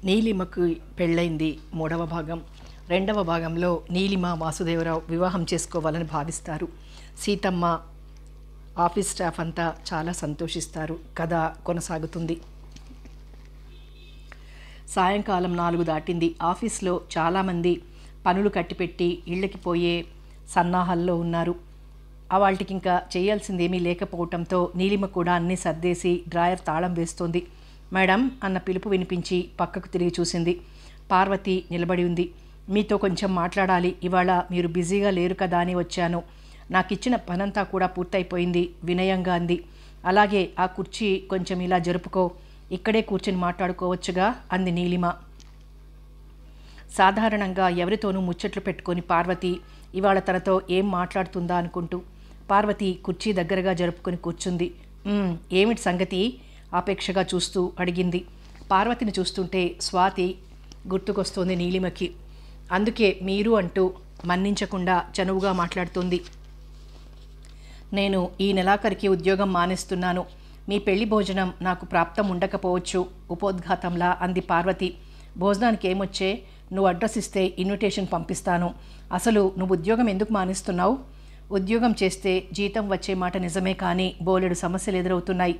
నీలిమకు పెళ్ళైంది మూడవ భాగం. రెండవ భాగంలో నీలిమ వాసుదేవరావు వివాహం చేసుకోవాలని భావిస్తారు. సీతమ్మ, ఆఫీస్ స్టాఫ్ అంతా చాలా సంతోషిస్తారు. కథ కొనసాగుతుంది. సాయంకాలం 4 దాటింది. ఆఫీస్లో చాలామంది పనులు కట్టిపెట్టి ఇళ్ళకి పోయే సన్నాహాల్లో ఉన్నారు. వాటికి ఇంకా చేయాల్సిందేమీ లేకపోవటంతో నీలిమ కూడా అన్నీ సర్దేసి డ్రాయర్ తాళం వేస్తోంది. మేడం అన్న పిలుపు వినిపించి పక్కకు తిరిగి చూసింది. పార్వతి నిలబడి ఉంది. మీతో కొంచెం మాట్లాడాలి. ఇవాళ మీరు బిజీగా లేరు కదా అని వచ్చాను. నాకిచ్చిన పనంతా కూడా పూర్తయిపోయింది వినయంగా అంది. అలాగే ఆ కుర్చీ కొంచెం ఇలా జరుపుకో, ఇక్కడే కూర్చొని మాట్లాడుకోవచ్చుగా అంది నీలిమ. సాధారణంగా ఎవరితోనూ ముచ్చట్లు పెట్టుకొని పార్వతి ఇవాళ తనతో ఏం మాట్లాడుతుందా అనుకుంటూ పార్వతి కుర్చీ దగ్గరగా జరుపుకొని కూర్చుంది. ఏమిటి సంగతి ఆపేక్షగా చూస్తూ అడిగింది. పార్వతిని చూస్తుంటే స్వాతి గుర్తుకొస్తోంది నీలిమకి. అందుకే మీరు అంటూ మన్నించకుండా చనువుగా మాట్లాడుతుంది. నేను ఈ నెలాఖరికి ఉద్యోగం మానేస్తున్నాను. మీ పెళ్లి భోజనం నాకు ప్రాప్తం ఉండకపోవచ్చు ఉపోద్ఘాతంలా అంది పార్వతి. భోజనానికి ఏమొచ్చే, నువ్వు అడ్రస్ ఇస్తే ఇన్విటేషన్ పంపిస్తాను. అసలు నువ్వు ఉద్యోగం ఎందుకు మానేస్తున్నావు? ఉద్యోగం చేస్తే జీతం వచ్చే మాట నిజమే, కానీ బోలెడు సమస్యలు ఎదురవుతున్నాయి.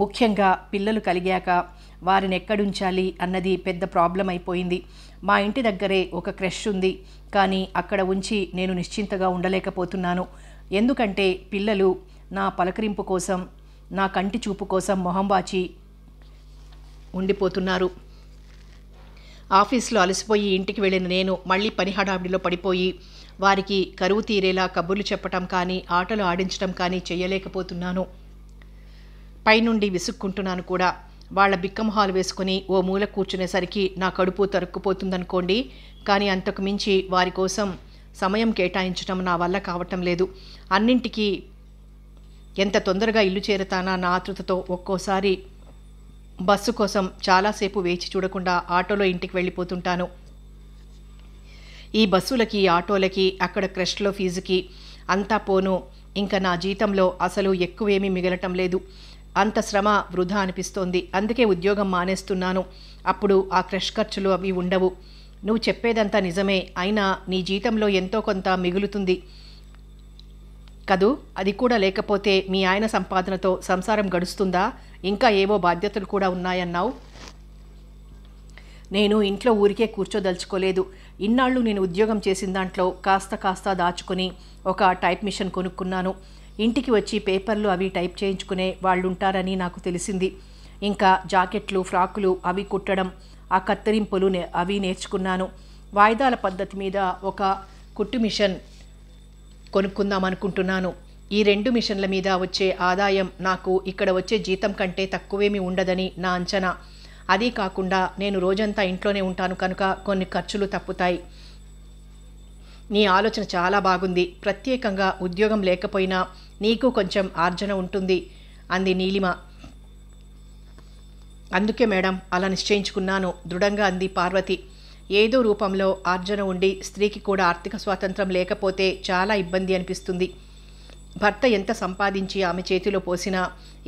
ముఖ్యంగా పిల్లలు కలిగాక వారిని ఎక్కడుంచాలి అన్నది పెద్ద ప్రాబ్లం అయిపోయింది. మా ఇంటి దగ్గరే ఒక క్రష్ ఉంది, కానీ అక్కడ ఉంచి నేను నిశ్చింతగా ఉండలేకపోతున్నాను. ఎందుకంటే పిల్లలు నా పలకరింపు కోసం, నా కంటి చూపు కోసం మొహంబాచి ఉండిపోతున్నారు. ఆఫీస్లో అలసిపోయి ఇంటికి వెళ్ళిన నేను మళ్ళీ పని హడావిడిలో పడిపోయి వారికి కరువు తీరేలా కబుర్లు చెప్పటం కానీ ఆటలు ఆడించడం కానీ చేయలేకపోతున్నాను. పైనుండి విసుక్కుంటున్నాను కూడా. వాళ్ళ బిక్కమొహాలు వేసుకుని ఓ మూల కూర్చునేసరికి నా కడుపు తరుక్కుపోతుందనుకోండి. కానీ అంతకు మించి వారి కోసం సమయం కేటాయించడం నా వల్ల కావటం లేదు. అన్నింటికీ ఎంత తొందరగా ఇల్లు చేరతానా నా ఆతృతతో ఒక్కోసారి బస్సు కోసం చాలాసేపు వేచి చూడకుండా ఆటోలో ఇంటికి వెళ్ళిపోతుంటాను. ఈ బస్సులకి, ఆటోలకి, అక్కడ క్రష్లో ఫీజుకి అంతా పోను. ఇంకా నా జీతంలో అసలు ఎక్కువేమీ మిగలటం లేదు. అంత శ్రమ వృధా అనిపిస్తోంది. అందుకే ఉద్యోగం మానేస్తున్నాను. అప్పుడు ఆ క్రష్ ఖర్చులు అవి ఉండవు. నువ్వు చెప్పేదంతా నిజమే, అయినా నీ జీతంలో ఎంతో కొంత మిగులుతుంది కదూ. అది కూడా లేకపోతే మీ ఆయన సంపాదనతో సంసారం గడుస్తుందా? ఇంకా ఏవో బాధ్యతలు కూడా ఉన్నాయన్నావు. నేను ఇంట్లో ఊరికే కూర్చోదలుచుకోలేదు. ఇన్నాళ్ళు నేను ఉద్యోగం చేసిన దాంట్లో కాస్త దాచుకొని ఒక టైప్ మిషన్ కొనుక్కున్నాను. ఇంటికి వచ్చి పేపర్లు అవి టైప్ చేయించుకునే వాళ్ళుంటారని నాకు తెలిసింది. ఇంకా జాకెట్లు, ఫ్రాకులు అవి కుట్టడం, ఆ కత్తిరింపులు అవి నేర్చుకున్నాను. వాయిదాల పద్ధతి మీద ఒక కుట్టు మిషన్ కొనుక్కుందాం అనుకుంటున్నాను. ఈ 2 మిషన్ల మీద వచ్చే ఆదాయం నాకు ఇక్కడ వచ్చే జీతం కంటే తక్కువేమీ ఉండదని నా అంచనా. అదీ కాకుండా నేను రోజంతా ఇంట్లోనే ఉంటాను కనుక కొన్ని ఖర్చులు తప్పుతాయి. నీ ఆలోచన చాలా బాగుంది. ప్రత్యేకంగా ఉద్యోగం లేకపోయినా నీకు కొంచెం ఆర్జన ఉంటుంది అంది నీలిమ. అందుకే మేడం అలా నిశ్చయించుకున్నాను దృఢంగా అంది పార్వతి. ఏదో రూపంలో ఆర్జన ఉండి స్త్రీకి కూడా ఆర్థిక స్వాతంత్రం లేకపోతే చాలా ఇబ్బంది అనిపిస్తుంది. భర్త ఎంత సంపాదించి ఆమె చేతిలో పోసినా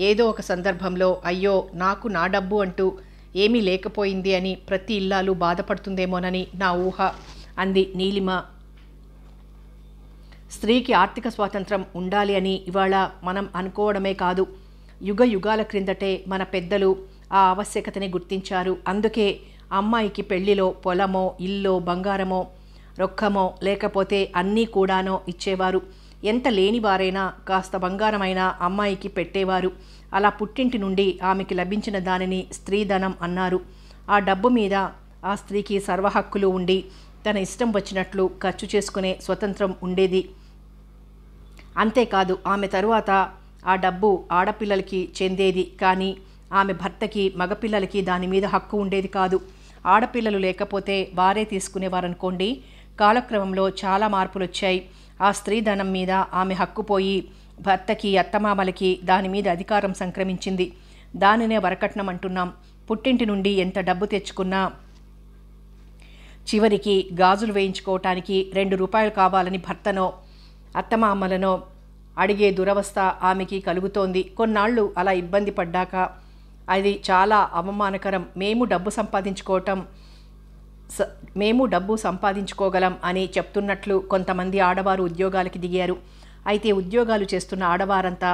ఏదో ఒక సందర్భంలో అయ్యో నాకు నా డబ్బు అంటూ ఏమీ లేకపోయింది అని ప్రతి ఇల్లాలు బాధపడుతుందేమోనని నా ఊహ అంది నీలిమ. స్త్రీకి ఆర్థిక స్వాతంత్రం ఉండాలి అని ఇవాళ మనం అనుకోవడమే కాదు, యుగ యుగాల క్రిందటే మన పెద్దలు ఆ ఆవశ్యకతని గుర్తించారు. అందుకే అమ్మాయికి పెళ్లిలో పొలమో, ఇల్లో, బంగారమో, రొక్కమో, లేకపోతే అన్నీ కూడానో ఇచ్చేవారు. ఎంత లేనివారైనా కాస్త బంగారమైనా అమ్మాయికి పెట్టేవారు. అలా పుట్టింటి నుండి ఆమెకి లభించిన దానిని స్త్రీధనం అన్నారు. ఆ డబ్బు మీద ఆ స్త్రీకి సర్వహక్కులు ఉండి తన ఇష్టం వచ్చినట్లు ఖర్చు చేసుకునే స్వతంత్రం ఉండేది. అంతేకాదు ఆమె తరువాత ఆ డబ్బు ఆడపిల్లలకి చెందేది, కానీ ఆమె భర్తకి, మగపిల్లలకి దాని మీద హక్కు ఉండేది కాదు. ఆడపిల్లలు లేకపోతే వారే తీసుకునేవారనుకోండి. కాలక్రమంలో చాలా మార్పులు వచ్చాయి. ఆ స్త్రీధనం మీద ఆమె హక్కు పోయి భర్తకి, అత్తమామలకి దాని మీద అధికారం సంక్రమించింది. దానినే వరకట్నం అంటున్నాం. పుట్టింటి నుండి ఎంత డబ్బు తెచ్చుకున్నా చివరికి గాజులు వేయించుకోవటానికి 2 రూపాయలు కావాలని భర్తనో అత్తమామలనో అడిగే దురవస్థ ఆమెకి కలుగుతోంది. కొన్నాళ్ళు అలా ఇబ్బంది పడ్డాక అది చాలా అవమానకరం. మేము డబ్బు సంపాదించుకోగలం అని చెప్తున్నట్లు కొంతమంది ఆడవారు ఉద్యోగాలకి దిగారు. అయితే ఉద్యోగాలు చేస్తున్న ఆడవారంతా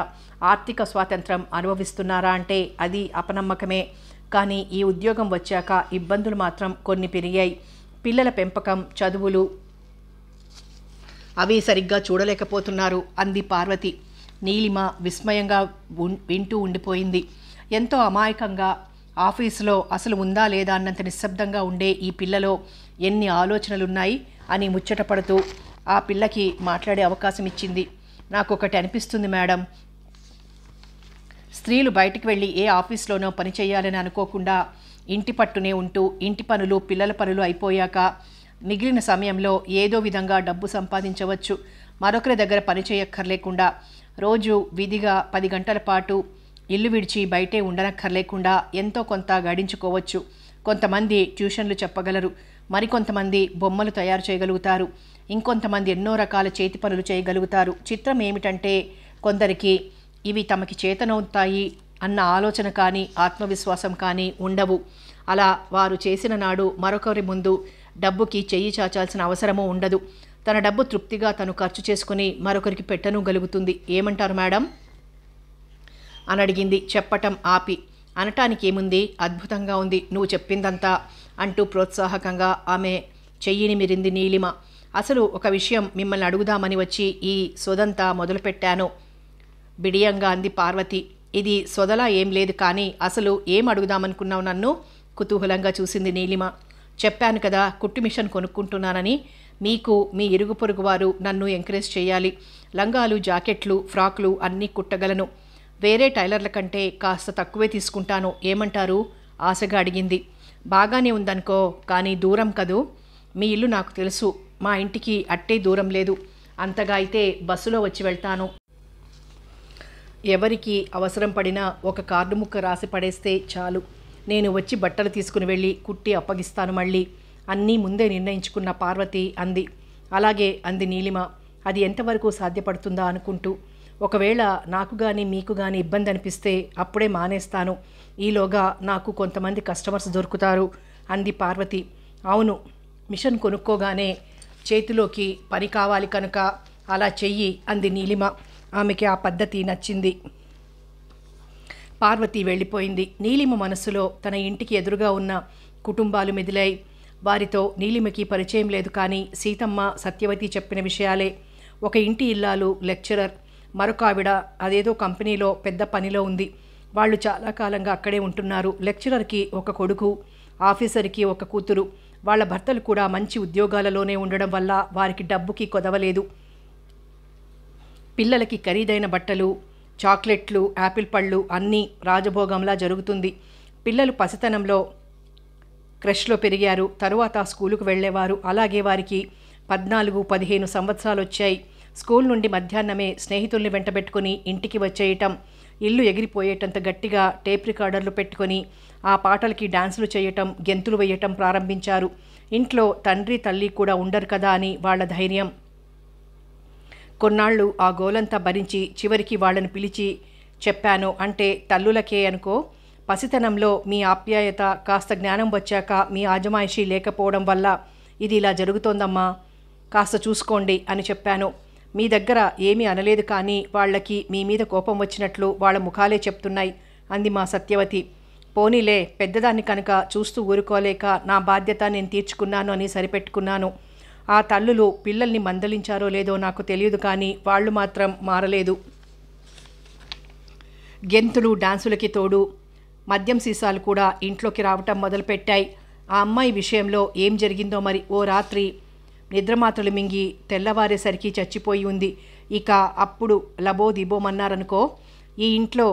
ఆర్థిక స్వాతంత్రం అనుభవిస్తున్నారా అంటే అది అపనమ్మకమే. కానీ ఈ ఉద్యోగం వచ్చాక ఇబ్బందులు మాత్రం కొన్ని పెరిగాయి. పిల్లల పెంపకం, చదువులు అవి సరిగ్గా చూడలేకపోతున్నారు అంది పార్వతి. నీలిమ విస్మయంగా వింటూ ఉండిపోయింది. ఎంతో అమాయకంగా ఆఫీసులో అసలు ఉందా లేదా అన్నంత నిశ్శబ్దంగా ఉండే ఈ పిల్లలో ఎన్ని ఆలోచనలున్నాయి అని ముచ్చటపడుతూ ఆ పిల్లకి మాట్లాడే అవకాశం ఇచ్చింది. నాకొకటి అనిపిస్తుంది మేడం, స్త్రీలు బయటికి వెళ్ళి ఏ ఆఫీస్లోనో పని చేయాలని అనుకోకుండా ఇంటి పట్టునే ఉంటూ ఇంటి పనులు, పిల్లల పనులు అయిపోయాక మిగిలిన సమయంలో ఏదో విధంగా డబ్బు సంపాదించవచ్చు. మరొకరి దగ్గర పని చేయక్కర్లేకుండా రోజు విధిగా 10 గంటల పాటు ఇల్లు విడిచి బయటే ఉండనక్కర్లేకుండా ఎంతో కొంత గడించుకోవచ్చు. కొంతమంది ట్యూషన్లు చెప్పగలరు, మరికొంతమంది బొమ్మలు తయారు చేయగలుగుతారు, ఇంకొంతమంది ఎన్నో రకాల చేతి పనులు చేయగలుగుతారు. చిత్రం ఏమిటంటే కొందరికి ఇవి తమకి చేతనవుతాయి అన్న ఆలోచన కానీ ఆత్మవిశ్వాసం కానీ ఉండవు. అలా వారు చేసిన నాడు మరొకరి ముందు డబ్బుకి చెయ్యి చాచాల్సిన అవసరమూ ఉండదు. తన డబ్బు తృప్తిగా తను ఖర్చు చేసుకుని మరొకరికి పెట్టను గలుగుతుంది. ఏమంటారు మేడం అని అడిగింది చెప్పటం ఆపి. అనటానికి ఏముంది, అద్భుతంగా ఉంది నువ్వు చెప్పిందంతా అంటూ ప్రోత్సాహకంగా ఆమె చెయ్యిని మిరింది నీలిమ. అసలు ఒక విషయం మిమ్మల్ని అడుగుదామని వచ్చి ఈ సొదంతా మొదలుపెట్టాను బిడియంగా అంది పార్వతి. ఇది సొదలా ఏం లేదు, కానీ అసలు ఏం అడుగుదామనుకున్నావు నన్ను? కుతూహలంగా చూసింది నీలిమ. చెప్పాను కదా కుట్టు మిషన్ కొనుక్కుంటున్నానని. మీకు మీ ఇరుగు పొరుగు వారు నన్ను ఎంకరేజ్ చేయాలి. లంగాలు, జాకెట్లు, ఫ్రాక్లు అన్నీ కుట్టగలను. వేరే టైలర్ల కంటే కాస్త తక్కువే తీసుకుంటాను. ఏమంటారు ఆశగా అడిగింది. బాగానే ఉందనుకో, కానీ దూరం కదూ. మీ ఇల్లు నాకు తెలుసు, మా ఇంటికి అట్టే దూరం లేదు. అంతగా అయితే బస్సులో వచ్చి వెళ్తాను. ఎవరికి అవసరం పడినా ఒక కార్డు ముక్క రాసి పడేస్తే చాలు. నేను వచ్చి బట్టలు తీసుకుని వెళ్ళి కుట్టి అప్పగిస్తాను మళ్ళీ. అన్నీ ముందే నిర్ణయించుకున్న పార్వతి అంది. అలాగే అంది నీలిమ అది ఎంతవరకు సాధ్యపడుతుందా అనుకుంటూ. ఒకవేళ నాకు కానీ మీకు కానీ ఇబ్బంది అనిపిస్తే అప్పుడే మానేస్తాను. ఈలోగా నాకు కొంతమంది కస్టమర్స్ దొరుకుతారు అంది పార్వతి. అవును, మిషన్ కొనుక్కోగానే చేతిలోకి పని కావాలి కనుక అలా చెయ్యి అంది నీలిమ. ఆమెకి ఆ పద్ధతి నచ్చింది. పార్వతి వెళ్ళిపోయింది. నీలిమ మనస్సులో తన ఇంటికి ఎదురుగా ఉన్న కుటుంబాలు మెదిలాయి. వారితో నీలిమకి పరిచయం లేదు, కానీ సీతమ్మ, సత్యవతి చెప్పిన విషయాలే. ఒక ఇంటి ఇల్లాలు లెక్చరర్, మరొక ఆవిడ అదేదో కంపెనీలో పెద్ద పనిలో ఉంది. వాళ్ళు చాలా కాలంగా అక్కడే ఉంటున్నారు. లెక్చరర్కి ఒక కొడుకు, ఆఫీసర్కి ఒక కూతురు. వాళ్ళ భర్తలు కూడా మంచి ఉద్యోగాలలోనే ఉండడం వల్ల వారికి డబ్బుకి కొదవలేదు. పిల్లలకి ఖరీదైన బట్టలు, చాక్లెట్లు, యాపిల్ పళ్ళు అన్నీ రాజభోగంలా జరుగుతుంది. పిల్లలు పసితనంలో క్రష్లో పెరిగారు, తరువాత స్కూలుకు వెళ్ళేవారు. అలాగే వారికి 14-15 సంవత్సరాలు వచ్చాయి. స్కూల్ నుండి మధ్యాహ్నమే స్నేహితుల్ని వెంటబెట్టుకుని ఇంటికి వచ్చేయటం, ఇల్లు ఎగిరిపోయేటంత గట్టిగా టేప్ రికార్డర్లు పెట్టుకొని ఆ పాటలకి డాన్సులు చేయటం, గెంతులు వేయటం ప్రారంభించారు. ఇంట్లో తండ్రి తల్లి కూడా ఉండరు కదా అని వాళ్ళ ధైర్యం. కొన్నాళ్ళు ఆ గోలంతా భరించి చివరికి వాళ్ళని పిలిచి చెప్పాను. అంటే తల్లులకే అనుకో. పసితనంలో మీ ఆప్యాయత, కాస్త జ్ఞానం వచ్చాక మీ ఆజమాయిషీ లేకపోవడం వల్ల ఇది ఇలా జరుగుతోందమ్మా, కాస్త చూసుకోండి అని చెప్పాను. మీ దగ్గర ఏమీ అనలేదు, కానీ వాళ్ళకి మీ మీద కోపం వచ్చినట్లు వాళ్ళ ముఖాలే చెప్తున్నాయి అంది మా సత్యవతి. పోనీలే, పెద్దదాన్ని కనుక చూస్తూ ఊరుకోలేక నా బాధ్యత నేను తీర్చుకున్నాను అని సరిపెట్టుకున్నాను. ఆ తల్లులు పిల్లల్ని మందలించారో లేదో నాకు తెలియదు, కానీ వాళ్ళు మాత్రం మారలేదు. గెంతులు, డాన్సులకి తోడు మద్యం సీసాలు కూడా ఇంట్లోకి రావటం మొదలుపెట్టాయి. ఆ అమ్మాయి విషయంలో ఏం జరిగిందో మరి. ఓ రాత్రి నిద్రమాత్రలు మింగి తెల్లవారేసరికి చచ్చిపోయి ఉంది. ఇక అప్పుడు లబోదిబోమన్నారనుకో. ఈ ఇంట్లో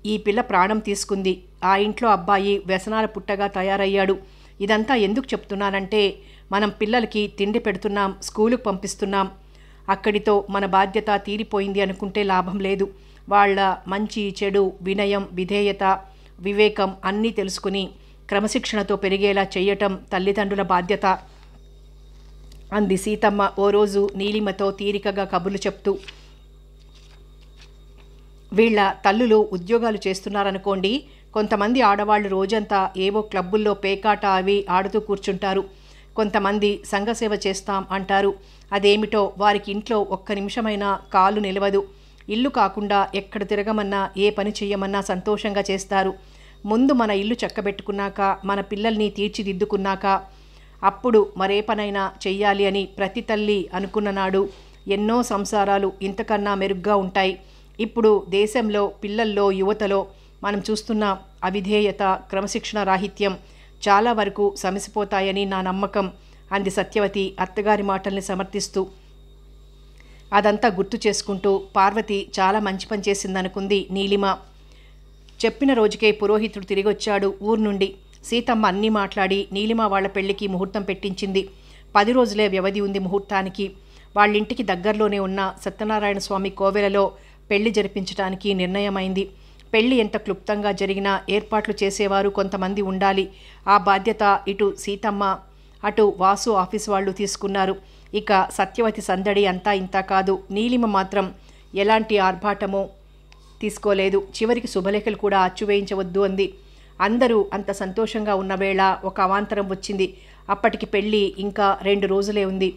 ఈ పిల్ల ప్రాణం తీసుకుంది. ఆ ఇంట్లో అబ్బాయి వ్యసనాల పుట్టగా తయారయ్యాడు. ఇదంతా ఎందుకు చెప్తున్నానంటే, మనం పిల్లలకి తిండి పెడుతున్నాం, స్కూలుకు పంపిస్తున్నాం, అక్కడితో మన బాధ్యత తీరిపోయింది అనుకుంటే లాభం లేదు. వాళ్ళ మంచి చెడు, వినయం, విధేయత, వివేకం అన్నీ తెలుసుకుని క్రమశిక్షణతో పెరిగేలా చెయ్యటం తల్లిదండ్రుల బాధ్యత అంది సీతమ్మ ఓ రోజు నీలిమతో తీరికగా కబుర్లు చెప్తూ. వీళ్ళ తల్లులు ఉద్యోగాలు చేస్తున్నారనుకోండి, కొంతమంది ఆడవాళ్ళు రోజంతా ఏవో క్లబ్బుల్లో పేకాట అవి ఆడుతూ కూర్చుంటారు. కొంతమంది సంఘసేవ చేస్తాం అంటారు. అదేమిటో వారికి ఇంట్లో ఒక్క నిమిషమైనా కాలు నిలవదు. ఇల్లు కాకుండా ఎక్కడ తిరగమన్నా ఏ పని చెయ్యమన్నా సంతోషంగా చేస్తారు. ముందు మన ఇల్లు చక్కబెట్టుకున్నాక, మన పిల్లల్ని తీర్చిదిద్దుకున్నాక అప్పుడు మరే పనైనా చెయ్యాలి అని ప్రతి తల్లి అనుకున్న నాడు ఎన్నో సంసారాలు ఇంతకన్నా మెరుగ్గా ఉంటాయి. ఇప్పుడు దేశంలో పిల్లల్లో, యువతలో మనం చూస్తున్న అవిధేయత, క్రమశిక్షణ రాహిత్యం చాలా వరకు సమసిపోతాయని నా నమ్మకం అంది సత్యవతి అత్తగారి మాటల్ని సమర్థిస్తూ. అదంతా గుర్తు చేసుకుంటూ పార్వతి చాలా మంచి పని చేసిందనుకుంది నీలిమ. చెప్పిన రోజుకే పురోహితుడు తిరిగొచ్చాడు ఊరు నుండి. సీతమ్మ అన్నీ మాట్లాడి నీలిమ వాళ్ల పెళ్లికి ముహూర్తం పెట్టించింది. 10 రోజులే వ్యవధి ఉంది ముహూర్తానికి. వాళ్ళింటికి దగ్గరలోనే ఉన్న సత్యనారాయణ స్వామి కోవెలలో పెళ్లి జరిపించడానికి నిర్ణయమైంది. పెళ్లి ఎంత క్లుప్తంగా జరిగినా ఏర్పాట్లు చేసేవారు కొంతమంది ఉండాలి. ఆ బాధ్యత ఇటు సీతమ్మ అటు వాసు ఆఫీస్ వాళ్ళు తీసుకున్నారు. ఇక సత్యవతి సందడి అంతా ఇంతా కాదు. నీలిమ మాత్రం ఎలాంటి ఆర్భాటమో తీసుకోలేదు. చివరికి శుభలేఖలు కూడా అచ్చువేయించవద్దు అంది. అందరూ అంత సంతోషంగా ఉన్న వేళ ఒక అవాంతరం వచ్చింది. అప్పటికి పెళ్ళి ఇంకా 2 రోజులే ఉంది.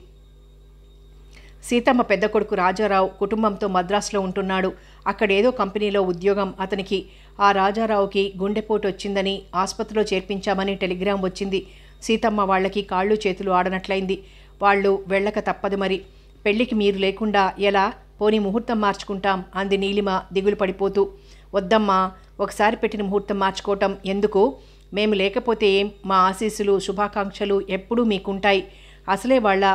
సీతమ్మ పెద్ద కొడుకు రాజారావు కుటుంబంతో మద్రాసులో ఉంటున్నాడు. అక్కడేదో కంపెనీలో ఉద్యోగం అతనికి. ఆ రాజారావుకి గుండెపోటు వచ్చిందని ఆసుపత్రిలో చేర్పించామని టెలిగ్రాం వచ్చింది. సీతమ్మ వాళ్ళకి కాళ్ళు చేతులు ఆడనట్లయింది. వాళ్ళు వెళ్ళక తప్పదు మరి. పెళ్లికి మీరు లేకుండా ఎలా? పోనీ ముహూర్తం మార్చుకుంటాం అంది నీలిమ దిగులు పడిపోతూ. వద్దమ్మా, ఒకసారి పెట్టిన ముహూర్తం మార్చుకోవటం ఎందుకు? మేము లేకపోతే ఏం? మా ఆశీస్సులు, శుభాకాంక్షలు ఎప్పుడూ మీకుంటాయి. అసలే వాళ్ళ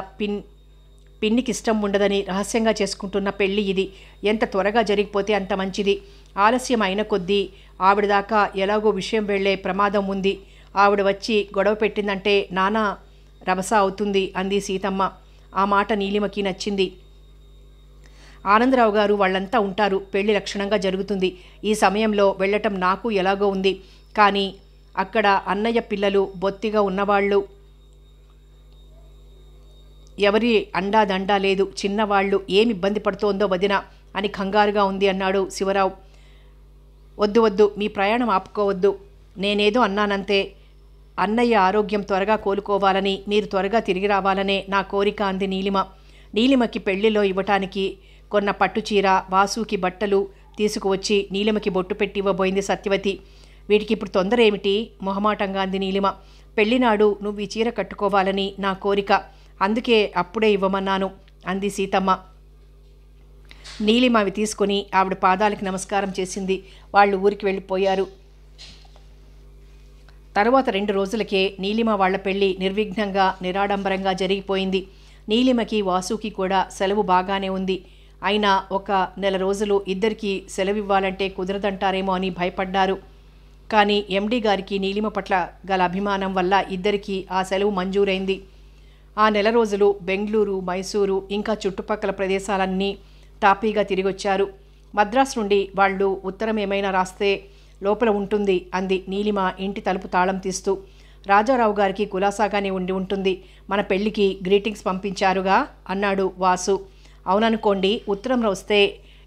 పిన్నికి ఇష్టం ఉండదని రహస్యంగా చేసుకుంటున్న పెళ్ళి ఇది. ఎంత త్వరగా జరిగిపోతే అంత మంచిది. ఆలస్యం అయిన కొద్దీ ఆవిడ దాకా ఎలాగో విషయం వెళ్లే ప్రమాదం ఉంది. ఆవిడ వచ్చి గొడవ పెట్టిందంటే నానా రభస అవుతుంది అంది సీతమ్మ. ఆ మాట నీలిమకి నచ్చింది. ఆనందరావు గారు వాళ్ళంతా ఉంటారు. పెళ్లి లక్షణంగా జరుగుతుంది. ఈ సమయంలో వెళ్ళటం నాకు ఎలాగో ఉంది. కానీ అక్కడ అన్నయ్య పిల్లలు బొత్తిగా ఉన్నవాళ్ళు, ఎవరి అండాదండా లేదు. చిన్నవాళ్ళు ఏమి ఇబ్బంది పడుతోందో వదిన అని కంగారుగా ఉంది అన్నాడు శివరావు. వద్దు వద్దు, మీ ప్రయాణం ఆపుకోవద్దు. నేనేదో అన్నానంతే. అన్నయ్య ఆరోగ్యం త్వరగా కోలుకోవాలని, మీరు త్వరగా తిరిగి రావాలనే నా కోరిక అంది నీలిమ. నీలిమకి పెళ్లిలో ఇవ్వటానికి కొన్న పట్టుచీర, వాసుకి బట్టలు తీసుకువచ్చి నీలిమకి బొట్టు పెట్టి ఇవ్వబోయింది సత్యవతి. వీటికి ఇప్పుడు తొందర ఏమిటి? మొహమాటంగా అంది నీలిమ. పెళ్లినాడు నువ్వు ఈ చీర కట్టుకోవాలని నా కోరిక, అందుకే అప్పుడే ఇవ్వమన్నాను అంది సీతమ్మ. నీలిమ అవి తీసుకుని ఆవిడ పాదాలకి నమస్కారం చేసింది. వాళ్ళు ఊరికి వెళ్ళిపోయారు. తరువాత 2 రోజులకే నీలిమ వాళ్ల పెళ్లి నిర్విఘ్నంగా, నిరాడంబరంగా జరిగిపోయింది. నీలిమకి, వాసుకి కూడా సెలవు బాగానే ఉంది. అయినా ఒక నెల రోజులు ఇద్దరికీ సెలవివ్వాలంటే కుదరదంటారేమో అని భయపడ్డారు. కానీ ఎండీ గారికి నీలిమ పట్ల గల అభిమానం వల్ల ఇద్దరికీ ఆ సెలవు మంజూరైంది. ఆ నెల రోజులు బెంగళూరు, మైసూరు ఇంకా చుట్టుపక్కల ప్రదేశాలన్నీ తాపీగా తిరిగొచ్చారు. మద్రాసు నుండి వాళ్ళు ఉత్తరం ఏమైనా రాస్తే లోపల ఉంటుంది అంది నీలిమ ఇంటి తలుపు తాళం తీస్తూ. రాజారావు గారికి కులాసాగానే ఉండి ఉంటుంది. మన పెళ్లికి గ్రీటింగ్స్ పంపించారుగా అన్నాడు వాసు. అవుననుకోండి, ఉత్తరం వస్తే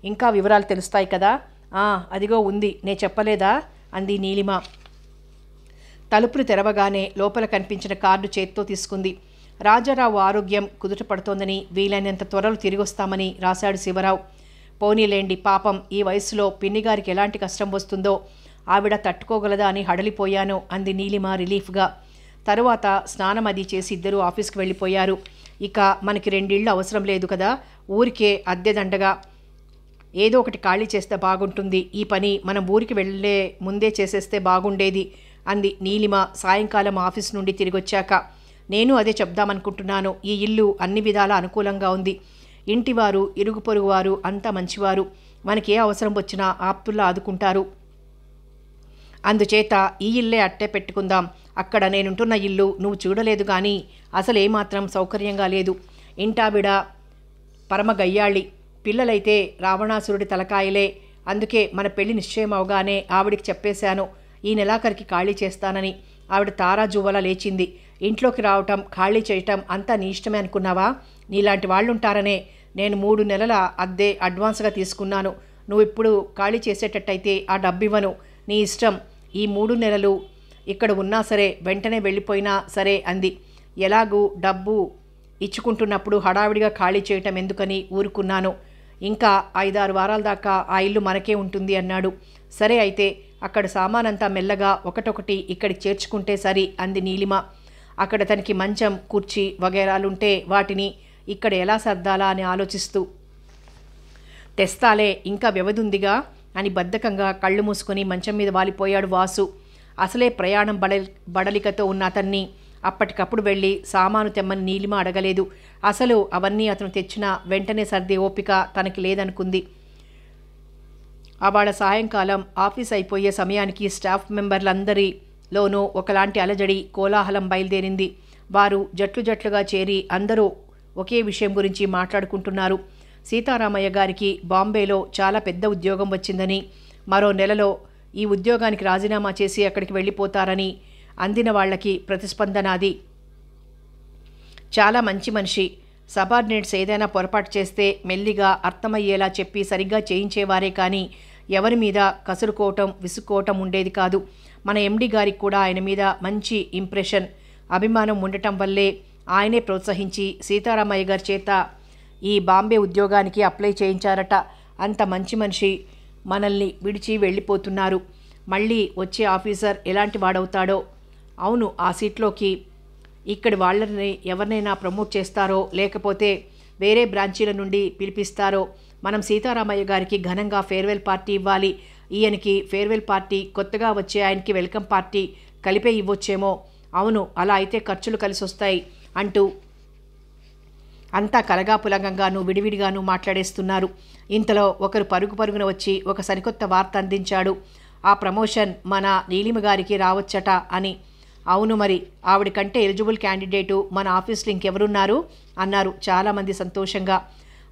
ఇంకా వివరాలు తెలుస్తాయి కదా. అదిగో ఉంది, నే చెప్పలేదా అంది నీలిమ. తలుపులు తెరవగానే లోపల కనిపించిన కార్డు చేత్తో తీసుకుంది. రాజారావు ఆరోగ్యం కుదుటపడుతోందని, వీలైనంత త్వరలో తిరిగొస్తామని రాశాడు శివరావు. పోనీలేండి, పాపం ఈ వయసులో పిన్నిగారికి ఎలాంటి కష్టం వస్తుందో ఆవిడ తట్టుకోగలదా అని హడలిపోయాను అంది నీలిమ రిలీఫ్గా. తరువాత స్నానం అది చేసి ఇద్దరూ ఆఫీస్కి వెళ్ళిపోయారు. ఇక మనకి 2 ఇళ్ళు అవసరం లేదు కదా, ఊరికే అద్దెదండగా ఏదో ఒకటి ఖాళీ చేస్తే బాగుంటుంది. ఈ పని మనం ఊరికి వెళ్ళే ముందే చేసేస్తే బాగుండేది అంది నీలిమ సాయంకాలం ఆఫీస్ నుండి తిరిగొచ్చాక. నేను అదే చెప్దామనుకుంటున్నాను. ఈ ఇల్లు అన్ని విధాలా అనుకూలంగా ఉంది. ఇంటివారు, ఇరుగు పొరుగువారు అంతా మంచివారు. మనకే అవసరం వచ్చినా ఆప్తుల్లా ఆదుకుంటారు. అందుచేత ఈ ఇల్లే అట్టే పెట్టుకుందాం. అక్కడ నేనుంటున్న ఇల్లు నువ్వు చూడలేదు కానీ అసలు ఏమాత్రం సౌకర్యంగా లేదు. ఇంటావిడ పరమ గయ్యాళి, పిల్లలైతే రావణాసురుడి తలకాయలే. అందుకే మన పెళ్లి నిశ్చయం అవగానే ఆవిడికి చెప్పేశాను, ఈ నెలాఖరికి ఖాళీ చేస్తానని. ఆవిడ తారాజువ్వలా లేచింది. ఇంట్లోకి రావటం, ఖాళీ చేయటం అంతా నీ ఇష్టమే అనుకున్నావా? నీలాంటి వాళ్ళుంటారనే నేను 3 నెలల అద్దె అడ్వాన్స్గా తీసుకున్నాను. నువ్వు ఇప్పుడు ఖాళీ చేసేటట్టయితే ఆ డబ్బివ్వను. నీ ఇష్టం. ఈ 3 నెలలు ఇక్కడ ఉన్నా సరే వెంటనే వెళ్ళిపోయినా సరే అంది. ఎలాగూ డబ్బు ఇచ్చుకుంటున్నప్పుడు హడావిడిగా ఖాళీ చేయటం ఎందుకని ఊరుకున్నాను. ఇంకా 5-6 వారాల దాకా ఆ ఇల్లు మనకే ఉంటుంది అన్నాడు. సరే అయితే అక్కడ సామానంతా మెల్లగా ఒకటొకటి ఇక్కడికి చేర్చుకుంటే సరి అంది నీలిమ. అక్కడ తనకి మంచం, కుర్చీ వగైరాలుంటే వాటిని ఇక్కడ ఎలా సర్దాలా అని ఆలోచిస్తూ. తెస్తాలే, ఇంకా వ్యవధుందిగా అని బద్ధకంగా కళ్ళు మూసుకొని మంచం మీద వాలిపోయాడు వాసు. అసలే ప్రయాణం బడలికతో ఉన్న అతన్ని అప్పటికప్పుడు వెళ్ళి సామాను తెమ్మని నీలిమ అడగలేదు. అసలు అవన్నీ అతను తెచ్చినా వెంటనే సర్దే ఓపిక తనకి లేదనుకుంది. అవాళ సాయంకాలం ఆఫీస్ అయిపోయే సమయానికి స్టాఫ్ మెంబర్లందరిలోనూ ఒకలాంటి అలజడి, కోలాహలం బయలుదేరింది. వారు జట్లు జట్లుగా చేరి అందరూ ఒకే విషయం గురించి మాట్లాడుకుంటున్నారు. సీతారామయ్య గారికి బాంబేలో చాలా పెద్ద ఉద్యోగం వచ్చిందని, మరో నెలలో ఈ ఉద్యోగానికి రాజీనామా చేసి అక్కడికి వెళ్ళిపోతారని అందిన వాళ్లకి ప్రతిస్పందన అది. చాలా మంచి మనిషి. సబార్డినేట్స్ ఏదైనా పొరపాటు చేస్తే మెల్లిగా అర్థమయ్యేలా చెప్పి సరిగ్గా చేయించేవారే కానీ ఎవరి మీద కసురుకోవటం, విసుక్కోవటం ఉండేది కాదు. మన ఎండి గారికి కూడా ఆయన మీద మంచి ఇంప్రెషన్, అభిమానం ఉండటం వల్లే ఆయనే ప్రోత్సహించి సీతారామయ్య గారి చేత ఈ బాంబే ఉద్యోగానికి అప్లై చేయించారట. అంత మంచి మనిషి మనల్ని విడిచి వెళ్ళిపోతున్నారు. మళ్ళీ వచ్చే ఆఫీసర్ ఎలాంటి వాడవుతాడో. అవును, ఆ సీట్లోకి ఇక్కడి వాళ్ళని ఎవరినైనా ప్రమోట్ చేస్తారో లేకపోతే వేరే బ్రాంచీల నుండి పిలిపిస్తారో. మనం సీతారామయ్య గారికి ఘనంగా ఫేర్వెల్ పార్టీ ఇవ్వాలి. ఈయనకి ఫేర్వెల్ పార్టీ, కొత్తగా వచ్చే ఆయనకి వెల్కమ్ పార్టీ కలిపే ఇవ్వొచ్చేమో. అవును, అలా అయితే ఖర్చులు కలిసి వస్తాయి అంటూ అంతా కలగాపులగంగాను విడివిడిగాను మాట్లాడేస్తున్నారు. ఇంతలో ఒకరు పరుగు పరుగున వచ్చి ఒక సరికొత్త వార్త అందించాడు. ఆ ప్రమోషన్ మన నీలిమ గారికి రావచ్చట అని. అవును, మరి ఆవిడ కంటే ఎలిజిబుల్ క్యాండిడేటు మన ఆఫీస్లో ఇంకెవరున్నారు అన్నారు చాలామంది సంతోషంగా.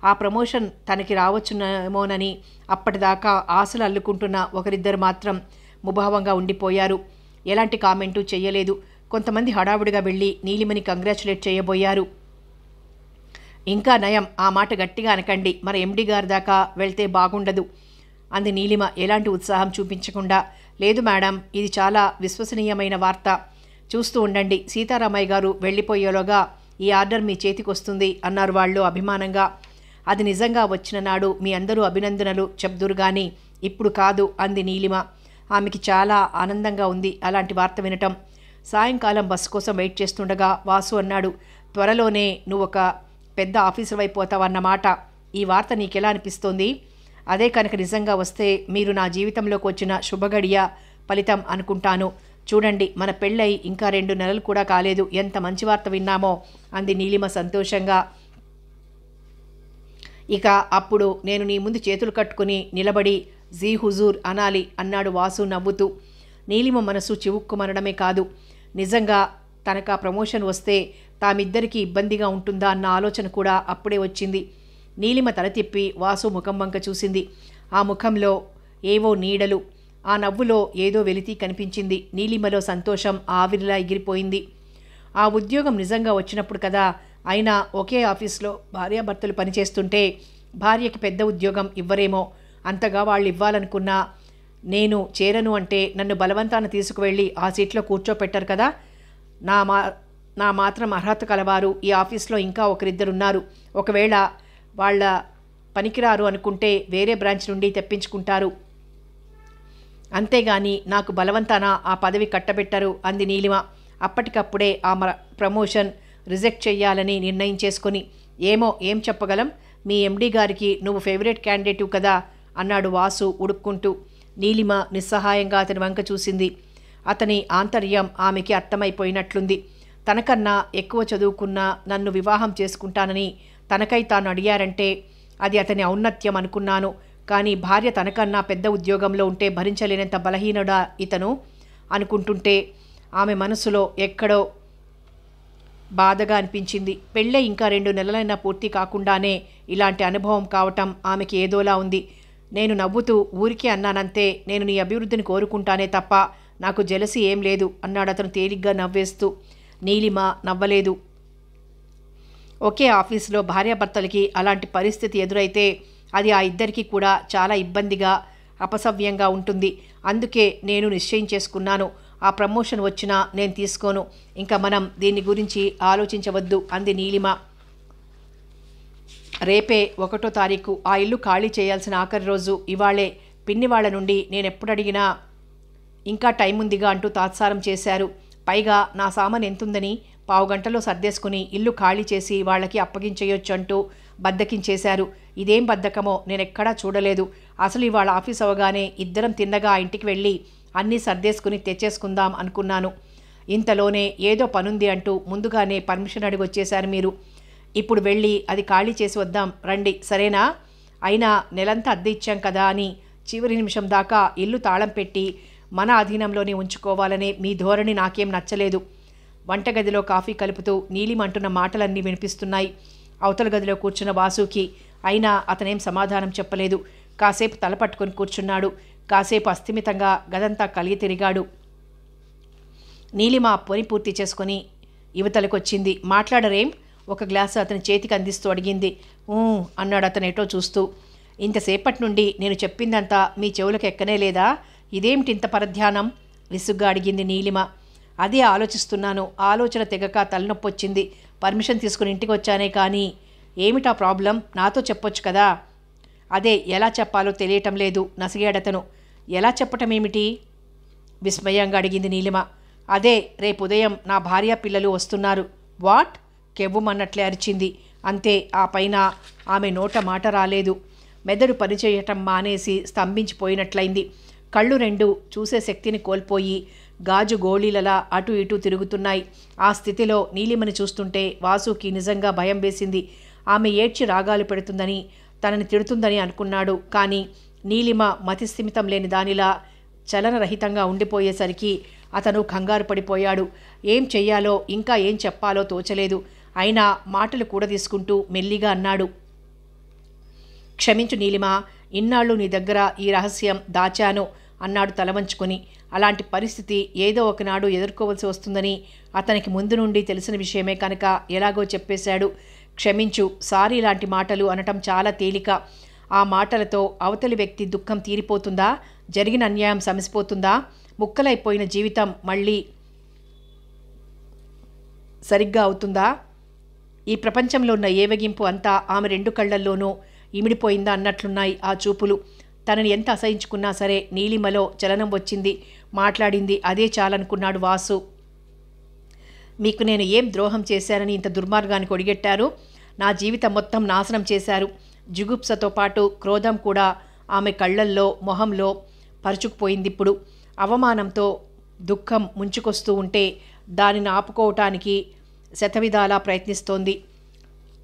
ఆ ప్రమోషన్ తనకి రావచ్చునేమోనని అప్పటిదాకా ఆశలు అల్లుకుంటున్న ఒకరిద్దరు మాత్రం ముభావంగా ఉండిపోయారు. ఎలాంటి కామెంటు చెయ్యలేదు. కొంతమంది హడావుడిగా వెళ్ళి నీలిమని కంగ్రాచులేట్ చేయబోయారు. ఇంకా నయం, ఆ మాట గట్టిగా అనకండి, మన ఎండి గారి దాకా వెళ్తే బాగుండదు అంది నీలిమ ఎలాంటి ఉత్సాహం చూపించకుండా. లేదు మేడం, ఇది చాలా విశ్వసనీయమైన వార్త. చూస్తూ ఉండండి, సీతారామయ్య గారు వెళ్ళిపోయేలోగా ఈ ఆర్డర్ మీ చేతికి వస్తుంది అన్నారు వాళ్ళు అభిమానంగా. అది నిజంగా వచ్చిన నాడు మీ అందరూ అభినందనలు చెప్దురు గాని ఇప్పుడు కాదు అంది నీలిమ. ఆమెకి చాలా ఆనందంగా ఉంది అలాంటి వార్త వినటం. సాయంకాలం బస్సు కోసం వెయిట్ చేస్తుండగా వాసు అన్నాడు, త్వరలోనే నువ్వు ఒక పెద్ద ఆఫీసర్ అయిపోతావన్నమాట. ఈ వార్త నీకెలా అనిపిస్తోంది? అదే కనుక నిజంగా వస్తే మీరు నా జీవితంలోకి వచ్చిన శుభగడియ ఫలితం అనుకుంటాను. చూడండి, మన పెళ్ళై ఇంకా 2 నెలలు కూడా కాలేదు, ఎంత మంచి వార్త విన్నామో అంది నీలిమ సంతోషంగా. ఇక అప్పుడు నేను నీ ముందు చేతులు కట్టుకుని నిలబడి జీ హుజూర్ అనాలి అన్నాడు వాసు నవ్వుతూ. నీలిమ మనసు చివుక్కుమనడమే కాదు, నిజంగా తనకు ఆ ప్రమోషన్ వస్తే తామిద్దరికీ ఇబ్బందిగా ఉంటుందా అన్న ఆలోచన కూడా అప్పుడే వచ్చింది. నీలిమ తల తిప్పి వాసు ముఖం వంక చూసింది. ఆ ముఖంలో ఏవో నీడలు, ఆ నవ్వులో ఏదో వెలితి కనిపించింది. నీలిమలో సంతోషం ఆవిరిలా ఎగిరిపోయింది. ఆ ఉద్యోగం నిజంగా వచ్చినప్పుడు కదా. అయినా ఒకే ఆఫీస్లో భార్యాభర్తలు పనిచేస్తుంటే భార్యకి పెద్ద ఉద్యోగం ఇవ్వరేమో. అంతగా వాళ్ళు ఇవ్వాలనుకున్నా నేను చేరను అంటే నన్ను బలవంతాన తీసుకువెళ్ళి ఆ సీట్లో కూర్చోపెట్టారు కదా. నా మాత్రం అర్హత కలవారు ఈ ఆఫీస్లో ఇంకా ఒకరిద్దరున్నారు. ఒకవేళ వాళ్ళ పనికిరారు అనుకుంటే వేరే బ్రాంచ్ నుండి తెప్పించుకుంటారు. అంతేగాని నాకు బలవంతాన ఆ పదవి కట్టబెట్టరు అంది నీలిమ. అప్పటికప్పుడే ఆ ప్రమోషన్ రిజెక్ట్ చెయ్యాలని నిర్ణయం చేసుకుని. ఏం చెప్పగలం, మీ ఎండి గారికి నువ్వు ఫేవరెట్ క్యాండిడేటివ్ కదా అన్నాడు వాసు ఉడుక్కుంటూ. నీలిమ నిస్సహాయంగా అతని వంక చూసింది. అతని ఆంతర్యం ఆమెకి అర్థమైపోయినట్లుంది. తనకన్నా ఎక్కువ చదువుకున్న నన్ను వివాహం చేసుకుంటానని తనకై తాను అడిగారంటే అది అతని ఔన్నత్యం అనుకున్నాను. కానీ భార్య తనకన్నా పెద్ద ఉద్యోగంలో ఉంటే భరించలేనంత బలహీనుడా ఇతను అనుకుంటుంటే ఆమె మనసులో ఎక్కడో బాధగా అనిపించింది. పెళ్ళే ఇంకా 2 నెలలైనా పూర్తి కాకుండానే ఇలాంటి అనుభవం కావటం ఆమెకి ఏదోలా ఉంది. నేను నవ్వుతూ ఊరికే అన్నానంతే, నేను నీ అభివృద్ధిని కోరుకుంటానే తప్ప నాకు జెలసి ఏం లేదు అన్నాడు అతను తేలిగ్గా నవ్వేస్తూ. నీలిమ నవ్వలేదు. ఒకే ఆఫీసులో భార్యాభర్తలకి అలాంటి పరిస్థితి ఎదురైతే అది ఆ ఇద్దరికీ కూడా చాలా ఇబ్బందిగా, అపసవ్యంగా ఉంటుంది. అందుకే నేను నిశ్చయం చేసుకున్నాను, ఆ ప్రమోషన్ వచ్చినా నేను తీసుకోను. ఇంకా మనం దీని గురించి ఆలోచించవద్దు అంది నీలిమ. రేపే 1వ తారీఖు. ఆ ఇల్లు ఖాళీ చేయాల్సిన ఆఖరి రోజు. ఇవాళే పిన్ని వాళ్ళ నుండి నేనెప్పుడు అడిగినా ఇంకా టైం ఉందిగా అంటూ తాత్సారం చేశారు. పైగా నా సామాన్ ఎంతుందని పావుగంటలో సర్దేసుకుని ఇల్లు ఖాళీ చేసి వాళ్ళకి అప్పగించేయొచ్చు అంటూ బద్దకించేశారు. ఇదేం బద్ధకమో నేనెక్కడా చూడలేదు. అసలు ఇవాళ ఆఫీస్ అవగానే ఇద్దరం తిన్నగా ఆ ఇంటికి వెళ్ళి అన్నీ సర్దేసుకుని తెచ్చేసుకుందాం అనుకున్నాను. ఇంతలోనే ఏదో పనుంది అంటూ ముందుగానే పర్మిషన్ అడిగి వచ్చేశారు మీరు. ఇప్పుడు వెళ్ళి అది ఖాళీ చేసి వద్దాం రండి, సరేనా? అయినా నెలంతా అద్దె ఇచ్చాం కదా అని చివరి నిమిషం దాకా ఇల్లు తాళం పెట్టి మన అధీనంలోనే ఉంచుకోవాలనే మీ ధోరణి నాకేం నచ్చలేదు. వంటగదిలో కాఫీ కలుపుతూ నీలిమంటున్న మాటలన్నీ వినిపిస్తున్నాయి అవతల గదిలో కూర్చున్న వాసుకి. అయినా అతనేం సమాధానం చెప్పలేదు. కాసేపు తలపట్టుకొని కూర్చున్నాడు. కాసేపు అస్థిమితంగా గదంతా కలిగి తిరిగాడు. నీలిమ పొని పూర్తి చేసుకుని యువతలకొచ్చింది. మాట్లాడరేం? ఒక గ్లాసు అతని చేతికి అందిస్తూ అడిగింది. అన్నాడు అతను ఎటో చూస్తూ. ఇంతసేపటి నుండి నేను చెప్పిందంతా మీ చెవులకు ఎక్కనే లేదా? ఇదేమిటి ఇంత పరధ్యానం? విసుగ్గా అడిగింది నీలిమ. అదే ఆలోచిస్తున్నాను. ఆలోచన తెగక తలనొప్పొచ్చింది. పర్మిషన్ తీసుకుని ఇంటికి వచ్చానే కానీ ఏమిటా ప్రాబ్లం? నాతో చెప్పొచ్చు కదా. అదే ఎలా చెప్పాలో తెలియటం లేదు నసిగాడతను. ఎలా చెప్పటం ఏమిటి? విస్మయంగా అడిగింది నీలిమ. అదే రేపు ఉదయం నా భార్య పిల్లలు వస్తున్నారు. వాట్? కెవ్వుమన్నట్లే అరిచింది. అంతే. ఆ పైన ఆమె నోట మాట రాలేదు. మెదడు పనిచేయటం మానేసి స్తంభించిపోయినట్లయింది. కళ్ళు రెండు చూసే శక్తిని కోల్పోయి గాజు గోళీలలా అటు ఇటు తిరుగుతున్నాయి. ఆ స్థితిలో నీలిమని చూస్తుంటే వాసుకి నిజంగా భయం వేసింది. ఆమె ఏడ్చి రాగాలు పెడుతుందని, తనని తిడుతుందని అనుకున్నాడు. కానీ నీలిమ మతిస్థిమితం లేని దానిలా చలనరహితంగా ఉండిపోయేసరికి అతను కంగారు పడిపోయాడు. ఏం చెయ్యాలో ఇంకా ఏం చెప్పాలో తోచలేదు. అయినా మాటలు కూడా తీసుకుంటూ మెల్లిగా అన్నాడు. క్షమించు నీలిమ, ఇన్నాళ్ళు నీ దగ్గర ఈ రహస్యం దాచాను అన్నాడు తలవంచుకొని. అలాంటి పరిస్థితి ఏదో ఒకనాడు ఎదుర్కోవలసి వస్తుందని అతనికి ముందు నుండి తెలిసిన విషయమే కనుక ఎలాగో చెప్పేశాడు. క్షమించు. సారీ లాంటి మాటలు అనటం చాలా తేలిక. ఆ మాటలతో అవతలి వ్యక్తి దుఃఖం తీరిపోతుందా? జరిగిన అన్యాయం సమసిపోతుందా? ముక్కలైపోయిన జీవితం మళ్ళీ సరిగ్గా అవుతుందా? ఈ ప్రపంచంలో ఉన్న ఏవగింపు అంతా ఆమె 2 కళ్లల్లోనూ ఇమిడిపోయిందా అన్నట్లున్నాయి ఆ చూపులు. తనని ఎంత అసహించుకున్నా సరే నీలిమలో చలనం వచ్చింది. మాట్లాడింది. అదే చాలనుకున్నాడు వాసు. మీకు నేను ఏం ద్రోహం చేశానని ఇంత దుర్మార్గానికి ఒడిగెట్టారు? నా జీవితం మొత్తం నాశనం చేశారు. జిగుప్సతో పాటు క్రోధం కూడా ఆమె కళ్ళల్లో మొహంలో పరుచుకుపోయిందిప్పుడు. అవమానంతో దుఃఖం ముంచుకొస్తూ ఉంటే దానిని ఆపుకోవటానికి శతవిధాలా ప్రయత్నిస్తోంది.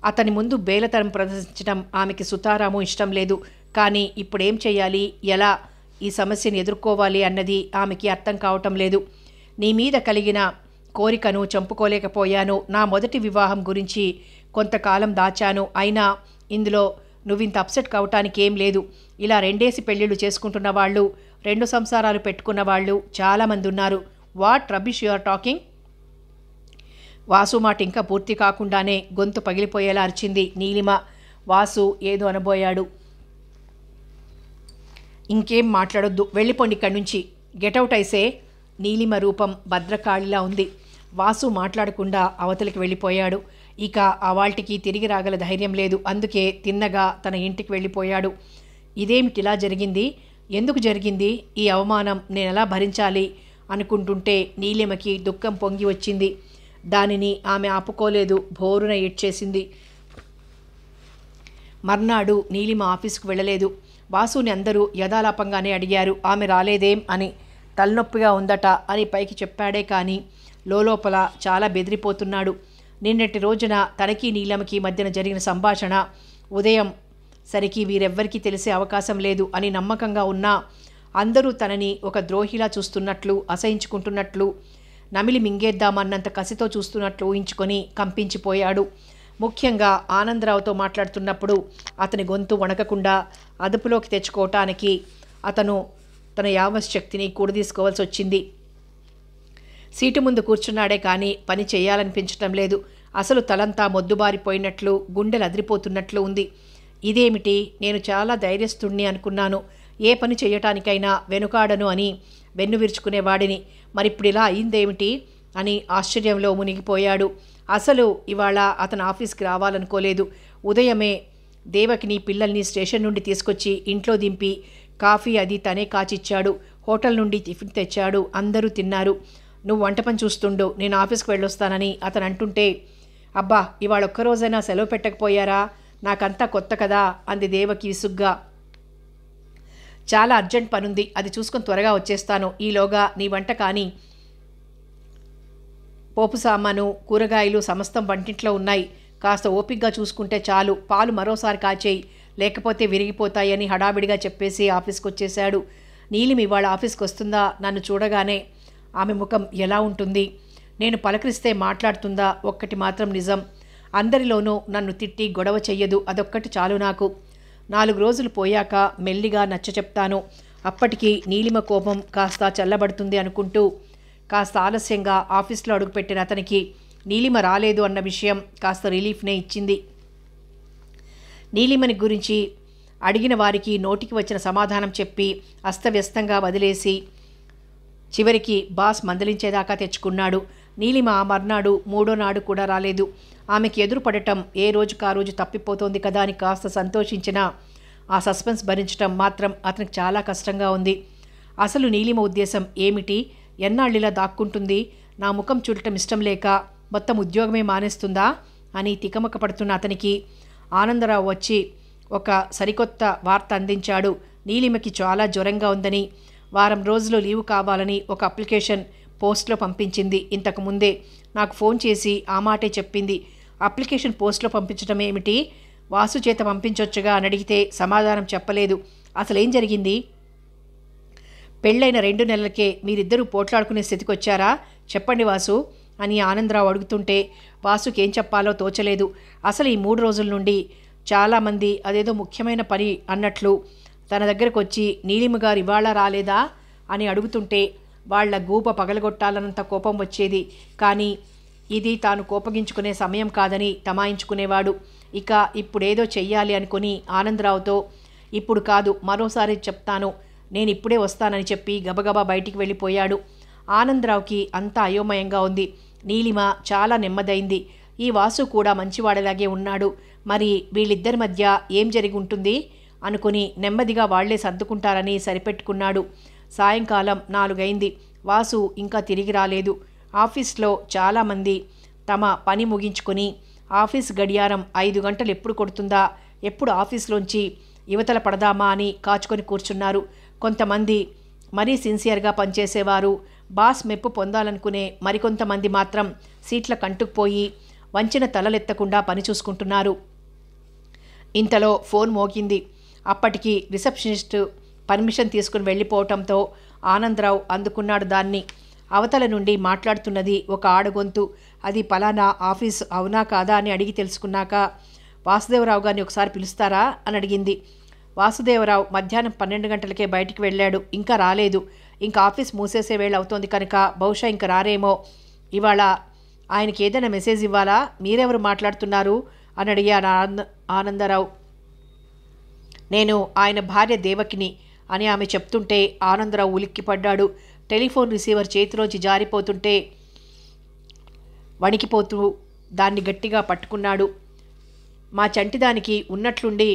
అతని ముందు బేలతనం ప్రదర్శించడం ఆమెకి సుతారాము ఇష్టం లేదు. కానీ ఇప్పుడేం చెయ్యాలి, ఎలా ఈ సమస్యను ఎదుర్కోవాలి అన్నది ఆమెకి అర్థం కావటం లేదు. నీ మీద కలిగిన కోరికను చంపుకోలేకపోయాను. నా మొదటి వివాహం గురించి కొంతకాలం దాచాను. అయినా ఇందులో నువ్వింత అప్సెట్ కావటానికి ఏం లేదు. ఇలా 2 పెళ్ళిళ్ళు చేసుకుంటున్న వాళ్ళు, 2 సంసారాలు పెట్టుకున్న వాళ్ళు చాలామంది ఉన్నారు. What rubbish you are talking? Vasu మాట ఇంకా పూర్తి కాకుండానే గొంతు పగిలిపోయేలా అరిచింది నీలిమ. వాసు ఏదో అనబోయాడు. ఇంకేం మాట్లాడొద్దు, వెళ్ళిపోండి ఇక్కడి నుంచి. గెటౌట్ ఐసే. నీలిమ రూపం భద్రకాళిలా ఉంది. వాసు మాట్లాడకుండా అవతలికి వెళ్ళిపోయాడు. ఇక అవాల్టికి తిరిగి రాగల ధైర్యం లేదు. అందుకే తిన్నగా తన ఇంటికి వెళ్ళిపోయాడు. ఇదేమిటిలా జరిగింది? ఎందుకు జరిగింది ఈ అవమానం? నేనెలా భరించాలి అనుకుంటుంటే నీలిమకి దుఃఖం పొంగి వచ్చింది. దానిని ఆమె ఆపుకోలేదు. భోరున ఏడ్చేసింది. మర్నాడు నీలిమ ఆఫీసుకు వెళ్ళలేదు. వాసుని అందరూ యథాలాపంగానే అడిగారు ఆమె రాలేదేం అని. తలనొప్పిగా ఉందట అని పైకి చెప్పాడే కానీ లోపల చాలా బెదిరిపోతున్నాడు. నిన్నటి రోజున తనకి నీలిమకి మధ్యన జరిగిన సంభాషణ ఉదయం సరికి వీరెవ్వరికీ తెలిసే అవకాశం లేదు అని నమ్మకంగా ఉన్నా అందరూ తనని ఒక ద్రోహిలా చూస్తున్నట్లు, అసహించుకుంటున్నట్లు, నమిలి మింగేద్దామన్నంత కసితో చూస్తున్నట్లు ఊహించుకొని కంపించిపోయాడు. ముఖ్యంగా ఆనందరావుతో మాట్లాడుతున్నప్పుడు అతని గొంతు వణకకుండా అదుపులోకి తెచ్చుకోవటానికి అతను తన యావశక్తిని కూడదీసుకోవాల్సి వచ్చింది. సీటు ముందు కూర్చున్నాడే కానీ పని చేయాలనిపించటం లేదు. అసలు తలంతా మొద్దుబారిపోయినట్లు, గుండెలు అదిరిపోతున్నట్లు ఉంది. ఇదేమిటి? నేను చాలా ధైర్యస్తుణ్ణి అనుకున్నాను. ఏ పని చేయటానికైనా వెనుకాడను అని వెన్ను విరుచుకునేవాడిని. మరిప్పుడు ఇలా అయిందేమిటి అని ఆశ్చర్యంలో మునిగిపోయాడు. అసలు ఇవాళ అతను ఆఫీస్కి రావాలనుకోలేదు. ఉదయమే దేవకిని పిల్లల్ని స్టేషన్ నుండి తీసుకొచ్చి ఇంట్లో దింపి కాఫీ అది తనే కాచిచ్చాడు. హోటల్ నుండి టిఫిన్ తెచ్చాడు. అందరూ తిన్నారు. నువ్వు వంట పని చూస్తుండు, నేను ఆఫీస్కి వెళ్ళొస్తానని అతను అంటుంటే, అబ్బా ఇవాళ ఒక్కరోజైనా సెలవు పెట్టకపోయారా, నాకంతా కొత్త కదా అంది దేవకి విసుగ్గా. చాలా అర్జెంట్ పనుంది, అది చూసుకొని త్వరగా వచ్చేస్తాను. ఈలోగా నీ వంట కానీ. పోపు సామాను కూరగాయలు సమస్తం వంటింట్లో ఉన్నాయి. కాస్త ఓపిగ్గా చూసుకుంటే చాలు. పాలు మరోసారి కాచేయి, లేకపోతే విరిగిపోతాయని హడావిడిగా చెప్పేసి ఆఫీస్కి వచ్చేశాడు. నీలిమ ఇవాళ ఆఫీస్కి వస్తుందా? నన్ను చూడగానే ఆమె ముఖం ఎలా ఉంటుంది? నేను పలకరిస్తే మాట్లాడుతుందా? ఒక్కటి మాత్రం నిజం, అందరిలోనూ నన్ను తిట్టి గొడవ చెయ్యదు. అదొక్కటి చాలు నాకు. 4 రోజులు పోయాక మెల్లిగా నచ్చ చెప్తాను. అప్పటికి నీలిమ కోపం కాస్త చల్లబడుతుంది అనుకుంటూ కాస్త ఆలస్యంగా ఆఫీస్లో అడుగుపెట్టిన అతనికి నీలిమ రాలేదు అన్న విషయం కాస్త రిలీఫ్నే ఇచ్చింది. నీలిమని గురించి అడిగిన వారికి నోటికి వచ్చిన సమాధానం చెప్పి అస్తవ్యస్తంగా వదిలేసి చివరికి బాస్ మందలించేదాకా తెచ్చుకున్నాడు. నీలిమ ఆ మర్నాడు 3వ నాడు కూడా రాలేదు. ఆమెకి ఎదురు పడటం ఏ రోజుకా రోజు తప్పిపోతోంది కదా అని కాస్త సంతోషించినా ఆ సస్పెన్స్ భరించటం మాత్రం అతనికి చాలా కష్టంగా ఉంది. అసలు నీలిమ ఉద్దేశం ఏమిటి? ఎన్నాళ్ళిలా దాక్కుంటుంది? నా ముఖం చూడటం ఇష్టం లేక మొత్తం ఉద్యోగమే మానేస్తుందా అని తికమక పడుతున్న అతనికి ఆనందరావు వచ్చి ఒక సరికొత్త వార్త అందించాడు. నీలిమకి చాలా జ్వరంగా ఉందని, వారం రోజులు లీవ్ కావాలని ఒక అప్లికేషన్ పోస్ట్లో పంపించింది. ఇంతకుముందే నాకు ఫోన్ చేసి ఆ మాటే చెప్పింది. అప్లికేషన్ పోస్ట్లో పంపించడం ఏమిటి? వాసు చేత పంపించొచ్చుగా అని అడిగితే సమాధానం చెప్పలేదు. అసలేం జరిగింది? పెళ్ళైన 2 నెలలకే మీరిద్దరూ పోట్లాడుకునే స్థితికి వచ్చారా? చెప్పండి వాసు అని ఆనందరావు అడుగుతుంటే వాసుకేం చెప్పాలో తోచలేదు. అసలు ఈ 3 రోజుల నుండి చాలామంది అదేదో ముఖ్యమైన పని అన్నట్లు తన దగ్గరకు వచ్చి నీలిమ గారు ఇవాళ రాలేదా అని అడుగుతుంటే వాళ్ల గూప పగలగొట్టాలన్నంత కోపం వచ్చేది. కానీ ఇది తాను కోపగించుకునే సమయం కాదని తమాయించుకునేవాడు. ఇక ఇప్పుడేదో చెయ్యాలి అనుకుని ఆనందరావుతో, ఇప్పుడు కాదు మరోసారి చెప్తాను, నేను ఇప్పుడే వస్తానని చెప్పి గబగబా బయటికి వెళ్ళిపోయాడు. ఆనందరావుకి అంతా అయోమయంగా ఉంది. నీలిమ చాలా నెమ్మదైంది. ఈ వాసు కూడా మంచివాడలాగే ఉన్నాడు. మరి వీళ్ళిద్దరి మధ్య ఏం జరిగి ఉంటుంది అనుకుని నెమ్మదిగా వాళ్లే సర్దుకుంటారని సరిపెట్టుకున్నాడు. సాయంకాలం 4 అయింది. వాసు ఇంకా తిరిగి రాలేదు. ఆఫీస్లో చాలామంది తమ పని ముగించుకొని ఆఫీస్ గడియారం 5 గంటలు ఎప్పుడు కొడుతుందా, ఎప్పుడు ఆఫీస్లోంచి యువతల పడదామా అని కాచుకొని కూర్చున్నారు. కొంతమంది మరీ సిన్సియర్గా పనిచేసేవారు, బాస్ మెప్పు పొందాలనుకునే మరికొంతమంది మాత్రం సీట్ల కంటుకుపోయి వంచిన తలలెత్తకుండా పని చూసుకుంటున్నారు. ఇంతలో ఫోన్ మోగింది. అప్పటికి రిసెప్షనిస్ట్ పర్మిషన్ తీసుకుని వెళ్ళిపోవటంతో ఆనందరావు అందుకున్నాడు దాన్ని. అవతల నుండి మాట్లాడుతున్నది ఒక ఆడగొంతు. అది పలానా ఆఫీస్ అవునా కాదా అని అడిగి తెలుసుకున్నాక, వాసుదేవరావు గారిని ఒకసారి పిలుస్తారా అని అడిగింది. వాసుదేవరావు మధ్యాహ్నం 12 గంటలకే బయటికి వెళ్ళాడు. ఇంకా రాలేదు. ఇంకా ఆఫీస్ మూసేసే వేళ అవుతోంది కనుక బహుశా ఇంక రారేమో. ఇవాళ ఆయనకి ఏదైనా మెసేజ్ ఇవ్వాలా? మీరెవరు మాట్లాడుతున్నారు అని అడిగాడు ఆనందరావు. నేను ఆయన భార్య దేవకిని అని ఆమె చెప్తుంటే ఆనందరావు ఉలిక్కిపడ్డాడు. టెలిఫోన్ రిసీవర్ చేతిలోంచి జారిపోతుంటే వణికిపోతూ దాన్ని గట్టిగా పట్టుకున్నాడు. మా చంటిదానికి ఉన్నట్లుండి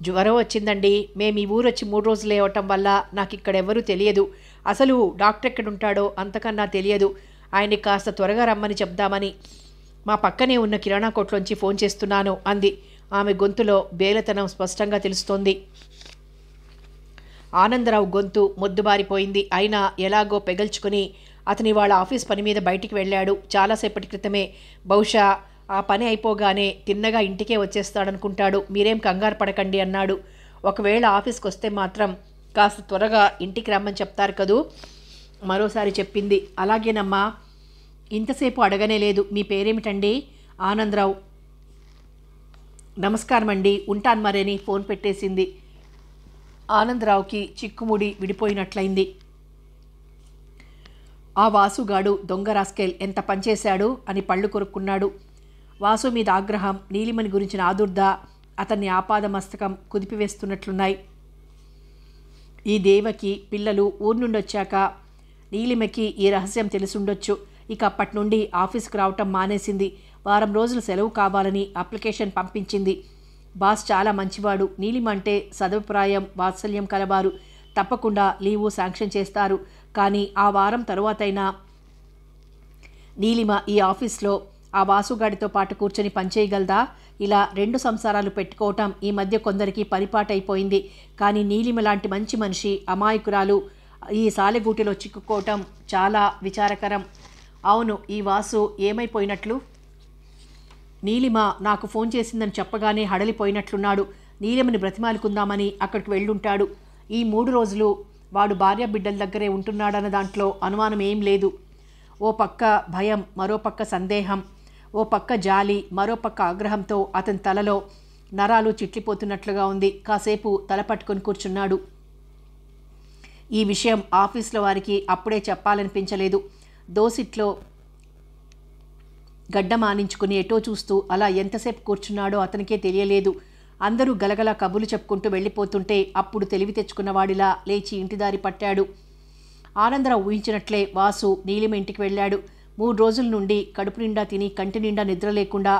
జ్వరం వచ్చిందండి. మేము ఈ ఊరు వచ్చి 3 రోజులు అవ్వటం వల్ల నాకు ఇక్కడెవ్వరూ తెలియదు. అసలు డాక్టర్ ఎక్కడుంటాడో అంతకన్నా తెలియదు. ఆయన్ని కాస్త త్వరగా రమ్మని చెప్దామని మా పక్కనే ఉన్న కిరాణా కొట్లోంచి ఫోన్ చేస్తున్నాను అంది. ఆమె గొంతులో బేలతనం స్పష్టంగా తెలుస్తోంది. ఆనందరావు గొంతు మొద్దుబారిపోయింది. అయినా ఎలాగో పెగల్చుకుని అతని వాళ్ళ ఆఫీస్ పని మీద బయటికి వెళ్ళాడు. చాలాసేపటి క్రితమే. బహుశా ఆ పని అయిపోగానే తిన్నగా ఇంటికే వచ్చేస్తాడనుకుంటాడు. మీరేం కంగారు పడకండి అన్నాడు. ఒకవేళ ఆఫీస్కి వస్తే మాత్రం కాస్త త్వరగా ఇంటికి రమ్మని చెప్తారు కదూ మరోసారి చెప్పింది. అలాగేనమ్మా. ఇంతసేపు అడగనే లేదు. మీ పేరేమిటండి? ఆనందరావు. నమస్కారం అండి, ఉంటాను మరేని ఫోన్ పెట్టేసింది. ఆనందరావుకి చిక్కుముడి విడిపోయినట్లయింది. ఆ వాసుగాడు దొంగ రాస్కెల్ ఎంత పనిచేశాడు అని పళ్ళు కొరుక్కున్నాడు. వాసు మీద ఆగ్రహం, నీలిమని గురించిన ఆదుర్ద అతన్ని ఆపాదమస్తకం కుదిపివేస్తున్నట్లున్నాయి. ఈ దేవకి పిల్లలు ఊరు నుండి వచ్చాక నీలిమకి ఈ రహస్యం తెలిసుండొచ్చు. ఇక అప్పటి నుండి ఆఫీస్కి రావటం మానేసింది. వారం రోజులు సెలవు కావాలని అప్లికేషన్ పంపించింది. బాస్ చాలా మంచివాడు. నీలిమ అంటే సదభిప్రాయం, వాత్సల్యం కలవారు. తప్పకుండా లీవు శాంక్షన్ చేస్తారు. కానీ ఆ వారం తరువాతైనా నీలిమ ఈ ఆఫీస్లో ఆ వాసుగాడితో పాటు కూర్చొని పనిచేయగలదా? ఇలా 2 సంసారాలు పెట్టుకోవటం ఈ మధ్య కొందరికి పరిపాటైపోయింది. కానీ నీలిమ లాంటి మంచి మనిషి అమాయకురాలు ఈ సాలెగూటిలో చిక్కుకోవటం చాలా విచారకరం. అవును, ఈ వాసు ఏమైపోయినట్లు? నీలిమ నాకు ఫోన్ చేసిందని చెప్పగానే హడలిపోయినట్లున్నాడు. నీలిమని బ్రతిమాలుకుందామని అక్కడికి వెళ్ళుంటాడు. ఈ 3 రోజులు వాడు భార్య బిడ్డల దగ్గరే ఉంటున్నాడన్న దాంట్లో అనుమానం ఏం లేదు. ఓ పక్క భయం, మరో పక్క సందేహం, ఓ పక్క జాలి, మరో పక్క ఆగ్రహంతో అతని తలలో నరాలు చిట్లిపోతున్నట్లుగా ఉంది. కాసేపు తల పట్టుకొని కూర్చున్నాడు. ఈ విషయం ఆఫీస్లో వారికి అప్పుడే చెప్పాలనిపించలేదు. దోసిట్లో గడ్డ మానించుకుని ఎటో చూస్తూ అలా ఎంతసేపు కూర్చున్నాడో అతనికే తెలియలేదు. అందరూ గలగల కబుర్లు చెప్పుకుంటూ వెళ్ళిపోతుంటే అప్పుడు తెలివి తెచ్చుకున్నవాడిలా లేచి ఇంటిదారి పట్టాడు. ఆనందరావు ఊహించినట్లే వాసు నీలిమ ఇంటికి వెళ్ళాడు. 3 రోజుల నుండి కడుపు నిండా తిని కంటి నిండా నిద్ర లేకుండా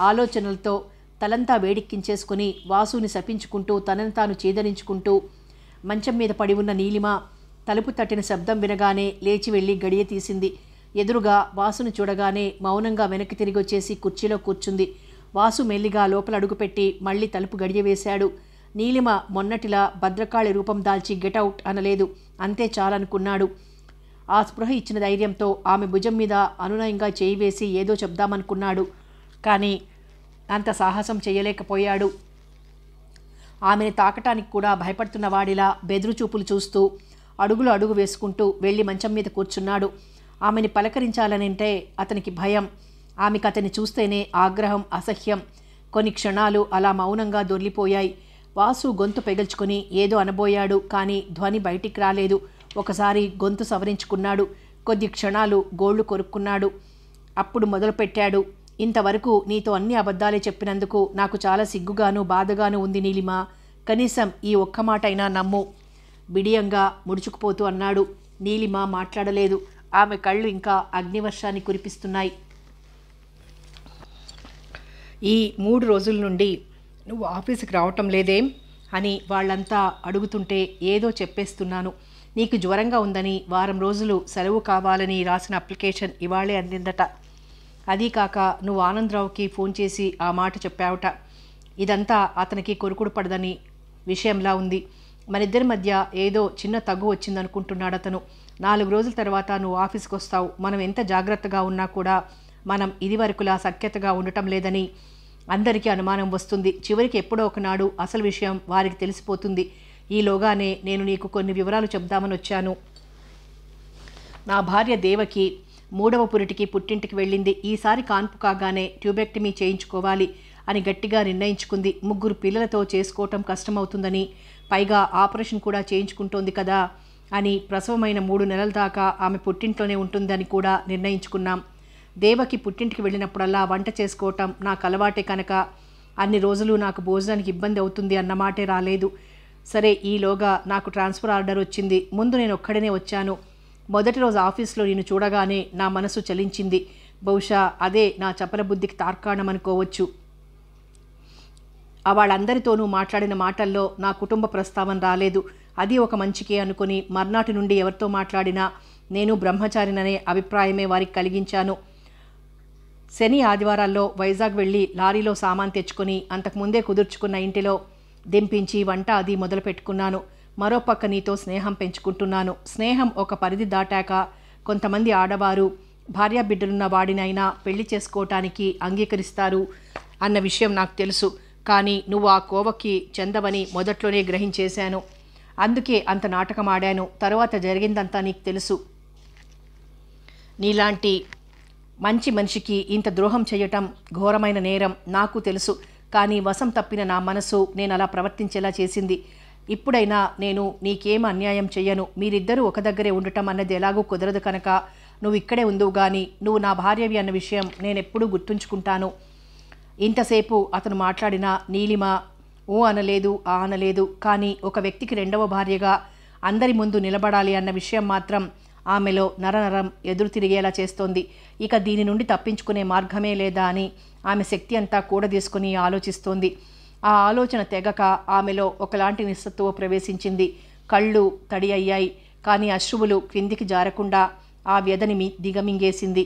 ఆలోచనలతో తలంతా వేడెక్కించేసుకుని వాసుని శపించుకుంటూ తనను తాను చీదరించుకుంటూ మంచం మీద పడి ఉన్న నీలిమ తలుపు తట్టిన శబ్దం వినగానే లేచి వెళ్ళి గడియ తీసింది. ఎదురుగా వాసును చూడగానే మౌనంగా వెనక్కి తిరిగి వచ్చేసి కుర్చీలో కూర్చుంది. వాసు మెల్లిగా లోపల అడుగుపెట్టి మళ్ళీ తలుపు గడియ వేశాడు. నీలిమ మొన్నటిలా భద్రకాళి రూపం దాల్చి గెటౌట్ అనలేదు. అంతే చాలనుకున్నాడు. ఆ స్పృహ ఇచ్చిన ధైర్యంతో ఆమె భుజం మీద అనునయంగా చేయి వేసి ఏదో చెప్దామనుకున్నాడు. కానీ అంత సాహసం చేయలేకపోయాడు. ఆమెను తాకటానికి కూడా భయపడుతున్న వాడిలా బెదురుచూపులు చూస్తూ అడుగులు అడుగు వేసుకుంటూ వెళ్ళి మంచం మీద కూర్చున్నాడు. ఆమెని పలకరించాలనంటే అతనికి భయం. ఆమెకు అతన్ని చూస్తేనే ఆగ్రహం, అసహ్యం. కొన్ని క్షణాలు అలా మౌనంగా దొర్లిపోయాయి. వాసు గొంతు పెగల్చుకుని ఏదో అనబోయాడు. కానీ ధ్వని బయటికి రాలేదు. ఒకసారి గొంతు సవరించుకున్నాడు. కొద్ది క్షణాలు గోళ్లు కొరుక్కున్నాడు. అప్పుడు మొదలుపెట్టాడు. ఇంతవరకు నీతో అన్ని అబద్ధాలే చెప్పినందుకు నాకు చాలా సిగ్గుగాను బాధగాను ఉంది నీలిమ. కనీసం ఈ ఒక్క మాట అయినా నమ్ము. బిడియంగా ముడుచుకుపోతూ అన్నాడు. నీలిమ మాట్లాడలేదు. ఆమె కళ్ళు ఇంకా అగ్నివర్షాన్ని కురిపిస్తున్నాయి. ఈ 3 రోజుల నుండి నువ్వు ఆఫీసుకి రావటం లేదేం అని వాళ్ళంతా అడుగుతుంటే ఏదో చెప్పేస్తున్నాను. నీకు జ్వరంగా ఉందని వారం రోజులు సెలవు కావాలని రాసిన అప్లికేషన్ ఇవాళే అందిందట. అదీ కాక నువ్వు ఆనందరావుకి ఫోన్ చేసి ఆ మాట చెప్పావుట. ఇదంతా అతనికి కొరుకుడు పడదని విషయంలా ఉంది. మనిద్దరి మధ్య ఏదో చిన్న తగ్గు వచ్చిందనుకుంటున్నాడు అతను. 4 రోజుల తర్వాత నువ్వు ఆఫీస్కి వస్తావు. మనం ఎంత జాగ్రత్తగా ఉన్నా కూడా మనం ఇదివరకులా సఖ్యతగా ఉండటం లేదని అందరికీ అనుమానం వస్తుంది. చివరికి ఎప్పుడో ఒకనాడు అసలు విషయం వారికి తెలిసిపోతుంది. ఈలోగానే నేను నీకు కొన్ని వివరాలు చెప్దామని వచ్చాను. నా భార్య దేవకి 3వ పురిటికి పుట్టింటికి వెళ్ళింది. ఈసారి కాన్పు కాగానే ట్యూబెక్టమీ చేయించుకోవాలి అని గట్టిగా నిర్ణయించుకుంది. 3 పిల్లలతో చేసుకోవటం కష్టమవుతుందని, పైగా ఆపరేషన్ కూడా చేయించుకుంటోంది కదా అని ప్రసవమైన 3 నెలల దాకా ఆమె పుట్టింట్లోనే ఉంటుందని కూడా నిర్ణయించుకున్నాం. దేవకి పుట్టింటికి వెళ్ళినప్పుడల్లా వంట చేసుకోవటం నాకు అలవాటే కనుక అన్ని రోజులు నాకు భోజనానికి ఇబ్బంది అవుతుంది అన్నమాటే రాలేదు. సరే, ఈలోగా నాకు ట్రాన్స్ఫర్ ఆర్డర్ వచ్చింది. ముందు నేను ఒక్కడనే వచ్చాను. మొదటి రోజు ఆఫీస్లో నేను చూడగానే నా మనసు చలించింది. బహుశా అదే నా చపల బుద్ధికి తార్కాణం అనుకోవచ్చు. వాళ్ళందరితోనూ మాట్లాడిన మాటల్లో నా కుటుంబ ప్రస్తావన రాలేదు. అది ఒక మంచికే అనుకుని మర్నాటి నుండి ఎవరితో మాట్లాడినా నేను బ్రహ్మచారిననే అభిప్రాయమే వారికి కలిగించాను. శని ఆదివారాల్లో వైజాగ్ వెళ్ళి లారీలో సామాన్ తెచ్చుకొని అంతకుముందే కుదుర్చుకున్న ఇంటిలో దింపించి వంట అది మొదలు పెట్టుకున్నాను. మరోపక్క నీతో స్నేహం పెంచుకుంటున్నాను. స్నేహం ఒక పరిధి దాటాక కొంతమంది ఆడవారు భార్యాబిడ్డలున్న వాడినైనా పెళ్లి చేసుకోవటానికి అంగీకరిస్తారు అన్న విషయం నాకు తెలుసు. కానీ నువ్వు ఆ కోవకి చెందవని మొదట్లోనే గ్రహించేశాను. అందుకే అంత నాటకం ఆడాను. తర్వాత జరిగిందంతా నీకు తెలుసు. నీలాంటి మంచి మనిషికి ఇంత ద్రోహం చేయటం ఘోరమైన నేరం నాకు తెలుసు. కానీ వశం తప్పిన నా మనసు నేను అలా ప్రవర్తించేలా చేసింది. ఇప్పుడైనా నేను నీకేం అన్యాయం చెయ్యను. మీరిద్దరూ ఒక దగ్గరే ఉండటం అన్నది ఎలాగూ కుదరదు కనుక నువ్వు ఇక్కడే ఉందువు గాని నువ్వు నా భార్యవి అన్న విషయం నేనెప్పుడూ గుర్తుంచుకుంటాను. ఇంతసేపు అతను మాట్లాడిన నీలిమ ఊ అనలేదు, ఆ అనలేదు. కానీ ఒక వ్యక్తికి 2వ భార్యగా అందరి ముందు నిలబడాలి అన్న విషయం మాత్రం ఆమెలో నరనరం ఎదురు తిరిగేలా చేస్తోంది. ఇక దీని నుండి తప్పించుకునే మార్గమే లేదా అని ఆమె శక్తి అంతా కూడదీసుకుని ఆలోచిస్తోంది. ఆ ఆలోచన తెగక ఆమెలో ఒకలాంటి నిస్సత్తువ ప్రవేశించింది. కళ్ళు తడి అయ్యాయి, కానీ అశ్రువులు క్రిందికి జారకుండా ఆ వ్యధని దిగమింగేసింది.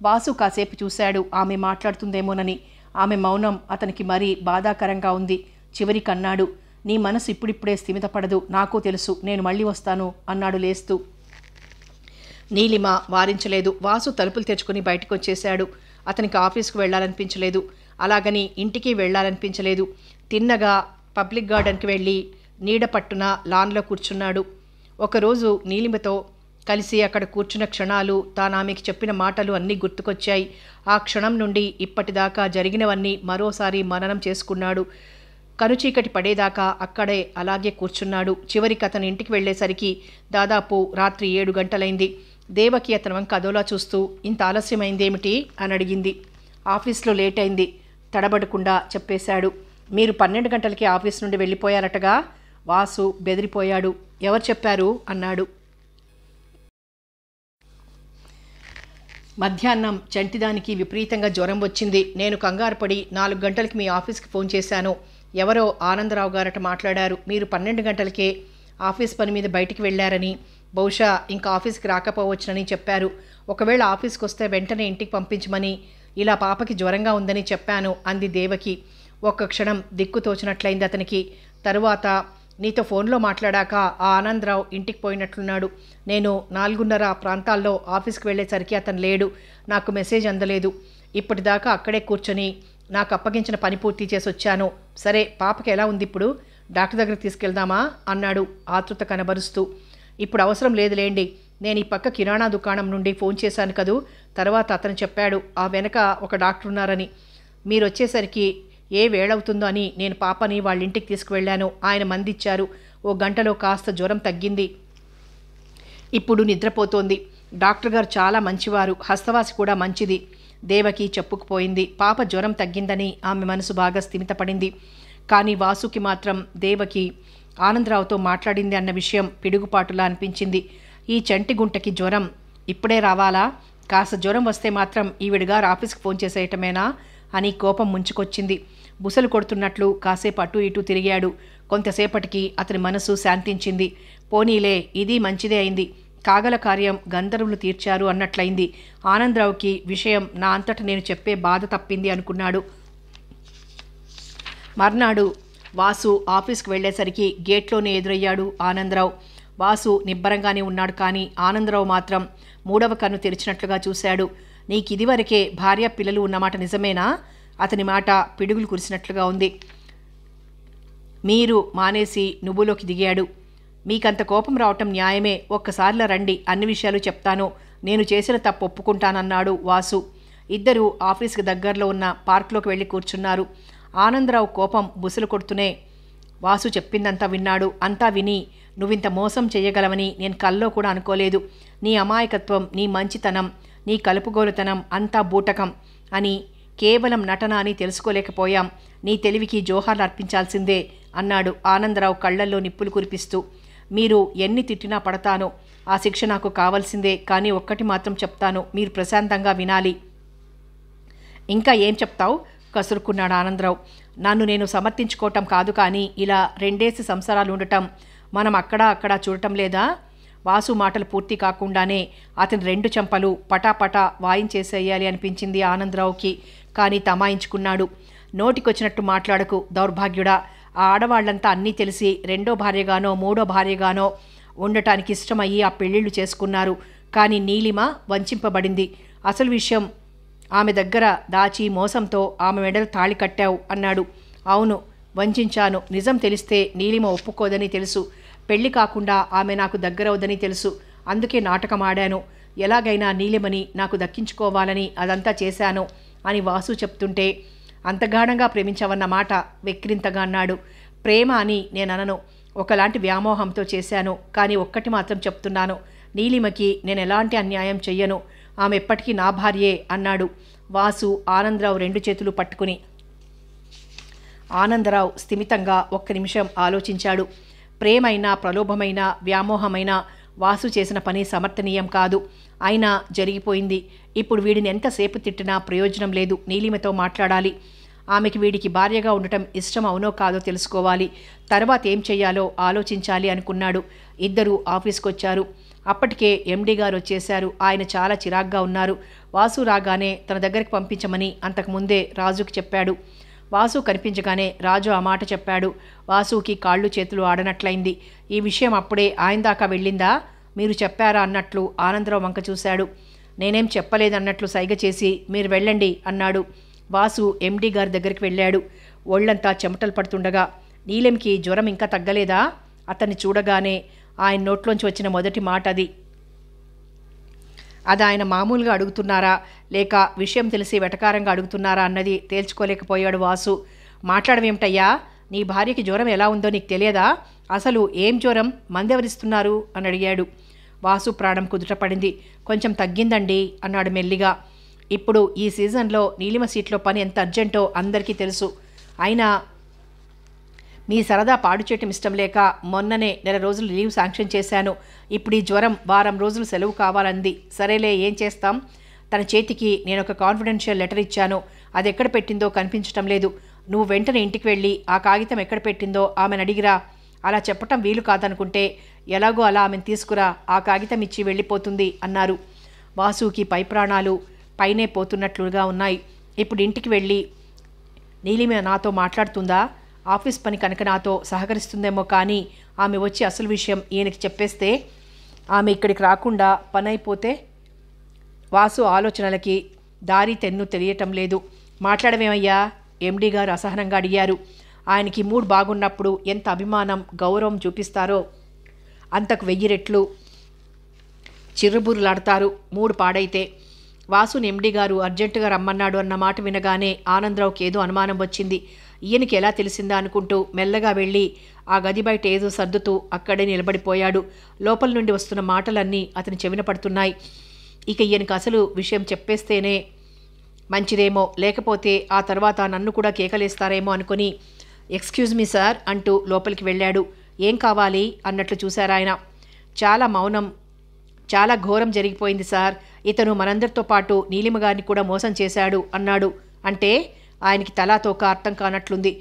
వాసు కాసేపు చూశాడు ఆమె మాట్లాడుతుందేమోనని. ఆమె మౌనం అతనికి మరీ బాధాకరంగా ఉంది. చివరికి అన్నాడు, నీ మనసు ఇప్పుడిప్పుడే స్థిమితపడదు, నాకు తెలుసు, నేను మళ్ళీ వస్తాను అన్నాడు లేస్తూ. నీలిమ వారించలేదు. వాసు తలుపులు తెరుచుకుని బయటకు వచ్చేశాడు. అతనికి ఆఫీస్కు వెళ్లాలనిపించలేదు, అలాగని ఇంటికి వెళ్లాలనిపించలేదు. తిన్నగా పబ్లిక్ గార్డెన్కి వెళ్ళి నీడ పట్టున లాన్లో కూర్చున్నాడు. ఒకరోజు నీలిమతో కలిసి అక్కడ కూర్చున్న క్షణాలు, తాను ఆమెకి చెప్పిన మాటలు అన్నీ గుర్తుకొచ్చాయి. ఆ క్షణం నుండి ఇప్పటిదాకా జరిగినవన్నీ మరోసారి మననం చేసుకున్నాడు. కనుచీకటి పడేదాకా అక్కడే అలాగే కూర్చున్నాడు. చివరికి అతను ఇంటికి వెళ్లేసరికి దాదాపు రాత్రి 7 గంటలైంది. దేవకి అతని వంక అదోలా చూస్తూ, ఇంత ఆలస్యమైందేమిటి అని అడిగింది. ఆఫీస్లో లేట్ అయింది తడబడకుండా చెప్పేశాడు. మీరు 12 గంటలకి ఆఫీస్ నుండి వెళ్ళిపోయారటగా? వాసు బెదిరిపోయాడు. ఎవరు చెప్పారు అన్నాడు. మధ్యాహ్నం చంటిదానికి విపరీతంగా జ్వరం వచ్చింది. నేను కంగారుపడి 4 గంటలకి మీ ఆఫీస్కి ఫోన్ చేశాను. ఎవరో ఆనందరావు గారట మాట్లాడారు. మీరు 12 గంటలకే ఆఫీస్ పని మీద బయటికి వెళ్ళారని, బహుశా ఇంకా ఆఫీస్కి రాకపోవచ్చునని చెప్పారు. ఒకవేళ ఆఫీస్కి వస్తే వెంటనే ఇంటికి పంపించమని, ఇలా పాపకి జ్వరంగా ఉందని చెప్పాను అంది దేవకి. ఒక్క క్షణం దిక్కు తోచినట్లయింది అతనికి. తరువాత, నీతో ఫోన్లో మాట్లాడాక ఆ ఆనందరావు ఇంటికి పోయినట్లున్నాడు. నేను 4:30 ప్రాంతాల్లో ఆఫీస్కి వెళ్ళేసరికి అతను లేడు. నాకు మెసేజ్ అందలేదు. ఇప్పటిదాకా అక్కడే కూర్చొని నాకు అప్పగించిన పని పూర్తి చేసి వచ్చాను. సరే, పాపకి ఎలా ఉంది ఇప్పుడు? డాక్టర్ దగ్గరికి తీసుకెళ్దామా అన్నాడు ఆతృత కనబరుస్తూ. ఇప్పుడు అవసరం లేదులేండి, నేను ఈ పక్క కిరాణా దుకాణం నుండి ఫోన్ చేశాను కదూ. తర్వాత అతను చెప్పాడు ఆ వెనక ఒక డాక్టర్ ఉన్నారని. మీరు వచ్చేసరికి ఏ వేళవుతుందో అని నేను పాపని వాళ్ళ ఇంటికి తీసుకువెళ్ళాను. ఆయన మందిచ్చారు. 1 గంటలో కాస్త జ్వరం తగ్గింది. ఇప్పుడు నిద్రపోతోంది. డాక్టర్ గారు చాలా మంచివారు, హస్తవాసి కూడా మంచిది. దేవకి చెప్పుకుపోయింది. పాప జ్వరం తగ్గిందని ఆమె మనసు బాగా స్థిమితపడింది. కానీ వాసుకి మాత్రం దేవకి ఆనందరావుతో మాట్లాడింది అన్న విషయం పిడుగుపాటులా అనిపించింది. ఈ చంటి గుంటకి జ్వరం ఇప్పుడే రావాలా? కాస్త జ్వరం వస్తే మాత్రం ఈవిడగారు ఆఫీస్కి ఫోన్ చేసేయటమేనా అని కోపం ముంచుకొచ్చింది. బుసలు కొడుతున్నట్లు కాసేపు అటు ఇటు తిరిగాడు. కొంతసేపటికి అతని మనసు శాంతించింది. పోనీలే, ఇది మంచిదే అయింది. కాగల కార్యం గంధర్వులు తీర్చారు అన్నట్లయింది. ఆనందరావుకి విషయం నా అంతట నేను చెప్పే బాధ తప్పింది అనుకున్నాడు. మర్నాడు వాసు ఆఫీస్కి వెళ్లేసరికి గేట్లోనే ఎదురయ్యాడు ఆనందరావు. వాసు నిబ్బరంగానే ఉన్నాడు, కానీ ఆనందరావు మాత్రం 3వ కన్ను తెరిచినట్లుగా చూశాడు. నీకిదివరకే భార్య పిల్లలు ఉన్నమాట నిజమేనా? అతని మాట పిడుగులు కురిసినట్లుగా ఉంది. మీరు మానేసి నువ్వులోకి దిగాడు. మీకంత కోపం రావటం న్యాయమే. ఒక్కసారిలా రండి, అన్ని విషయాలు చెప్తాను. నేను చేసిన తప్పు ఒప్పుకుంటానన్నాడు వాసు. ఇద్దరూ ఆఫీస్కి దగ్గరలో ఉన్న పార్క్లోకి వెళ్ళి కూర్చున్నారు. ఆనందరావు కోపం బుసలు కొడుతూనే వాసు చెప్పిందంతా విన్నాడు. అంతా విని, నువ్వింత మోసం చేయగలవని నేను కల్లో కూడా అనుకోలేదు. నీ అమాయకత్వం, నీ మంచితనం, నీ కలుపుగోలుతనం అంతా బూటకం అని, కేవలం నటన అని తెలుసుకోలేకపోయాం. నీ తెలివికి జోహార్లు అర్పించాల్సిందే అన్నాడు ఆనందరావు కళ్లల్లో నిప్పులు కురిపిస్తూ. మీరు ఎన్ని తిట్టినా పడతాను. ఆ శిక్ష నాకు కావాల్సిందే. కానీ ఒక్కటి మాత్రం చెప్తాను, మీరు ప్రశాంతంగా వినాలి. ఇంకా ఏం చెప్తావు? కసురుకున్నాడు ఆనందరావు. నన్ను నేను సమర్థించుకోవటం కాదు, కానీ ఇలా 2 సంవత్సరాలు ఉండటం మనం అక్కడా చూడటం లేదా? వాసు మాటలు పూర్తి కాకుండానే అతని 2 చెంపలు పటాపటా వాయించేసేయాలి అనిపించింది ఆనందరావుకి. కానీ తమాయించుకున్నాడు. నోటికొచ్చినట్టు మాట్లాడకు దౌర్భాగ్యుడా. ఆ ఆడవాళ్లంతా అన్నీ తెలిసి 2వ భార్యగానో 3వ భార్యగానో ఉండటానికి ఇష్టమయ్యి ఆ పెళ్లిళ్ళు చేసుకున్నారు. కానీ నీలిమ వంచింపబడింది. అసలు విషయం ఆమె దగ్గర దాచి మోసంతో ఆమె మెడలు తాళి కట్టావు అన్నాడు. అవును, వంచాను. నిజం తెలిస్తే నీలిమ ఒప్పుకోదని తెలుసు. పెళ్లి కాకుండా ఆమె నాకు దగ్గరవుదని తెలుసు. అందుకే నాటకం ఆడాను. ఎలాగైనా నీలిమని నాకు దక్కించుకోవాలని అదంతా చేశాను అని వాసు చెప్తుంటే, అంత గాఢంగా ప్రేమించవన్న మాట వెక్కిరింతగా అన్నాడు. ప్రేమ అని నేననను, ఒకలాంటి వ్యామోహంతో చేశాను. కానీ ఒక్కటి మాత్రం చెప్తున్నాను, నీలిమకి నేను ఎలాంటి అన్యాయం చెయ్యను. ఆమె ఎప్పటికీ నా భార్యే అన్నాడు వాసు ఆనందరావు 2 చేతులు పట్టుకుని. ఆనందరావు స్థిమితంగా 1 నిమిషం ఆలోచించాడు. ప్రేమైనా, ప్రలోభమైన, వ్యామోహమైన వాసు చేసిన పని సమర్థనీయం కాదు. అయినా జరిగిపోయింది. ఇప్పుడు వీడిని ఎంతసేపు తిట్టినా ప్రయోజనం లేదు. నీలిమతో మాట్లాడాలి. ఆమెకి వీడికి భార్యగా ఉండటం ఇష్టం అవునో కాదో తెలుసుకోవాలి. తర్వాత ఏం చెయ్యాలో ఆలోచించాలి అనుకున్నాడు. ఇద్దరూ ఆఫీస్కొచ్చారు. అప్పటికే ఎండీ గారు వచ్చేశారు. ఆయన చాలా చిరాగ్గా ఉన్నారు. వాసు రాగానే తన దగ్గరికి పంపించమని అంతకుముందే రాజుకి చెప్పాడు. వాసు కనిపించగానే రాజు ఆ మాట చెప్పాడు. వాసుకి కాళ్ళు చేతులు ఆడనట్లయింది. ఈ విషయం అప్పుడే ఆయన దాకా వెళ్ళిందా, మీరు చెప్పారా అన్నట్లు ఆనందరావు వంక చూశాడు. నేనేం చెప్పలేదన్నట్లు సైగ చేసి మీరు వెళ్ళండి అన్నాడు. వాసు ఎండీ గారి దగ్గరికి వెళ్ళాడు. ఒళ్ళంతా చెమటలు పడుతుండగా, నీలెంకి జ్వరం ఇంకా తగ్గలేదా? అతన్ని చూడగానే ఆయన నోట్లోంచి వచ్చిన మొదటి మాట అది. అది ఆయన మామూలుగా అడుగుతున్నారా లేక విషయం తెలిసి వెటకారంగా అడుగుతున్నారా అన్నది తేల్చుకోలేకపోయాడు వాసు. మాట్లాడవేమిటయ్యా, నీ భార్యకి జ్వరం ఎలా ఉందో నీకు తెలియదా? అసలు ఏం జ్వరం, మందెవరిస్తున్నారు అని అడిగాడు. వాసు ప్రాణం కుదుటపడింది. కొంచెం తగ్గిందండి అన్నాడు మెల్లిగా. ఇప్పుడు ఈ సీజన్లో నీలిమ సీట్లో పని ఎంత అర్జెంటో అందరికీ తెలుసు. అయినా మీ సరదా పాడు చేయటం ఇష్టం లేక మొన్ననే 1 రోజులు లీవ్ శాంక్షన్ చేశాను. ఇప్పుడు ఈ జ్వరం వారం రోజులు సెలవు కావాలంది. సరేలే, ఏం చేస్తాం. తన చేతికి నేను ఒక కాన్ఫిడెన్షియల్ లెటర్ ఇచ్చాను. అది ఎక్కడ పెట్టిందో కనిపించటం లేదు. నువ్వు వెంటనే ఇంటికి వెళ్ళి ఆ కాగితం ఎక్కడ పెట్టిందో ఆమెను అడిగిరా. అలా చెప్పటం వీలు కాదనుకుంటే ఎలాగో అలా ఆమెను తీసుకురా, ఆ కాగితం ఇచ్చి వెళ్ళిపోతుంది అన్నారు. వాసుకి పై ప్రాణాలు పైనే పోతున్నట్లుగా ఉన్నాయి. ఇప్పుడు ఇంటికి వెళ్ళి నీలిమ నాతో మాట్లాడుతుందా? ఆఫీస్ పని కనుక నాతో సహకరిస్తుందేమో, కానీ ఆమె వచ్చి అసలు విషయం ఈయనకి చెప్పేస్తే, ఆమె ఇక్కడికి రాకుండా పని అయిపోతే. వాసు ఆలోచనలకి దారి తెన్ను తెలియటం లేదు. మాట్లాడవేమయ్యా, ఎండీ గారు అసహనంగా అడిగారు. ఆయనకి మూడ్ బాగున్నప్పుడు ఎంత అభిమానం, గౌరవం చూపిస్తారో అంతకు 1000 రెట్లు చిర్రుబుర్రులాడతారు మూడు పాడైతే. వాసుని ఎండీ గారు అర్జెంటుగా రమ్మన్నాడు అన్న మాట వినగానే ఆనందరావుకి ఏదో అనుమానం వచ్చింది. ఈయనకి ఎలా తెలిసిందా అనుకుంటూ మెల్లగా వెళ్ళి ఆ గది బయట ఏదో సర్దుతూ అక్కడే నిలబడిపోయాడు. లోపల నుండి వస్తున్న మాటలన్నీ అతని చెవిన పడుతున్నాయి. ఇక ఈయనకి అసలు విషయం చెప్పేస్తేనే మంచిదేమో, లేకపోతే ఆ తర్వాత నన్ను కూడా కేకలేస్తారేమో అనుకుని ఎక్స్క్యూజ్ మీ సార్ అంటూ లోపలికి వెళ్ళాడు. ఏం కావాలి అన్నట్లు చూశారాయన. చాలా మౌనం. చాలా ఘోరం జరిగిపోయింది సార్. ఇతను మనందరితో పాటు నీలిమ గారిని కూడా మోసం చేశాడు అన్నాడు. అంటే ఆయనకి తలా తోక అర్థం కానట్లుంది.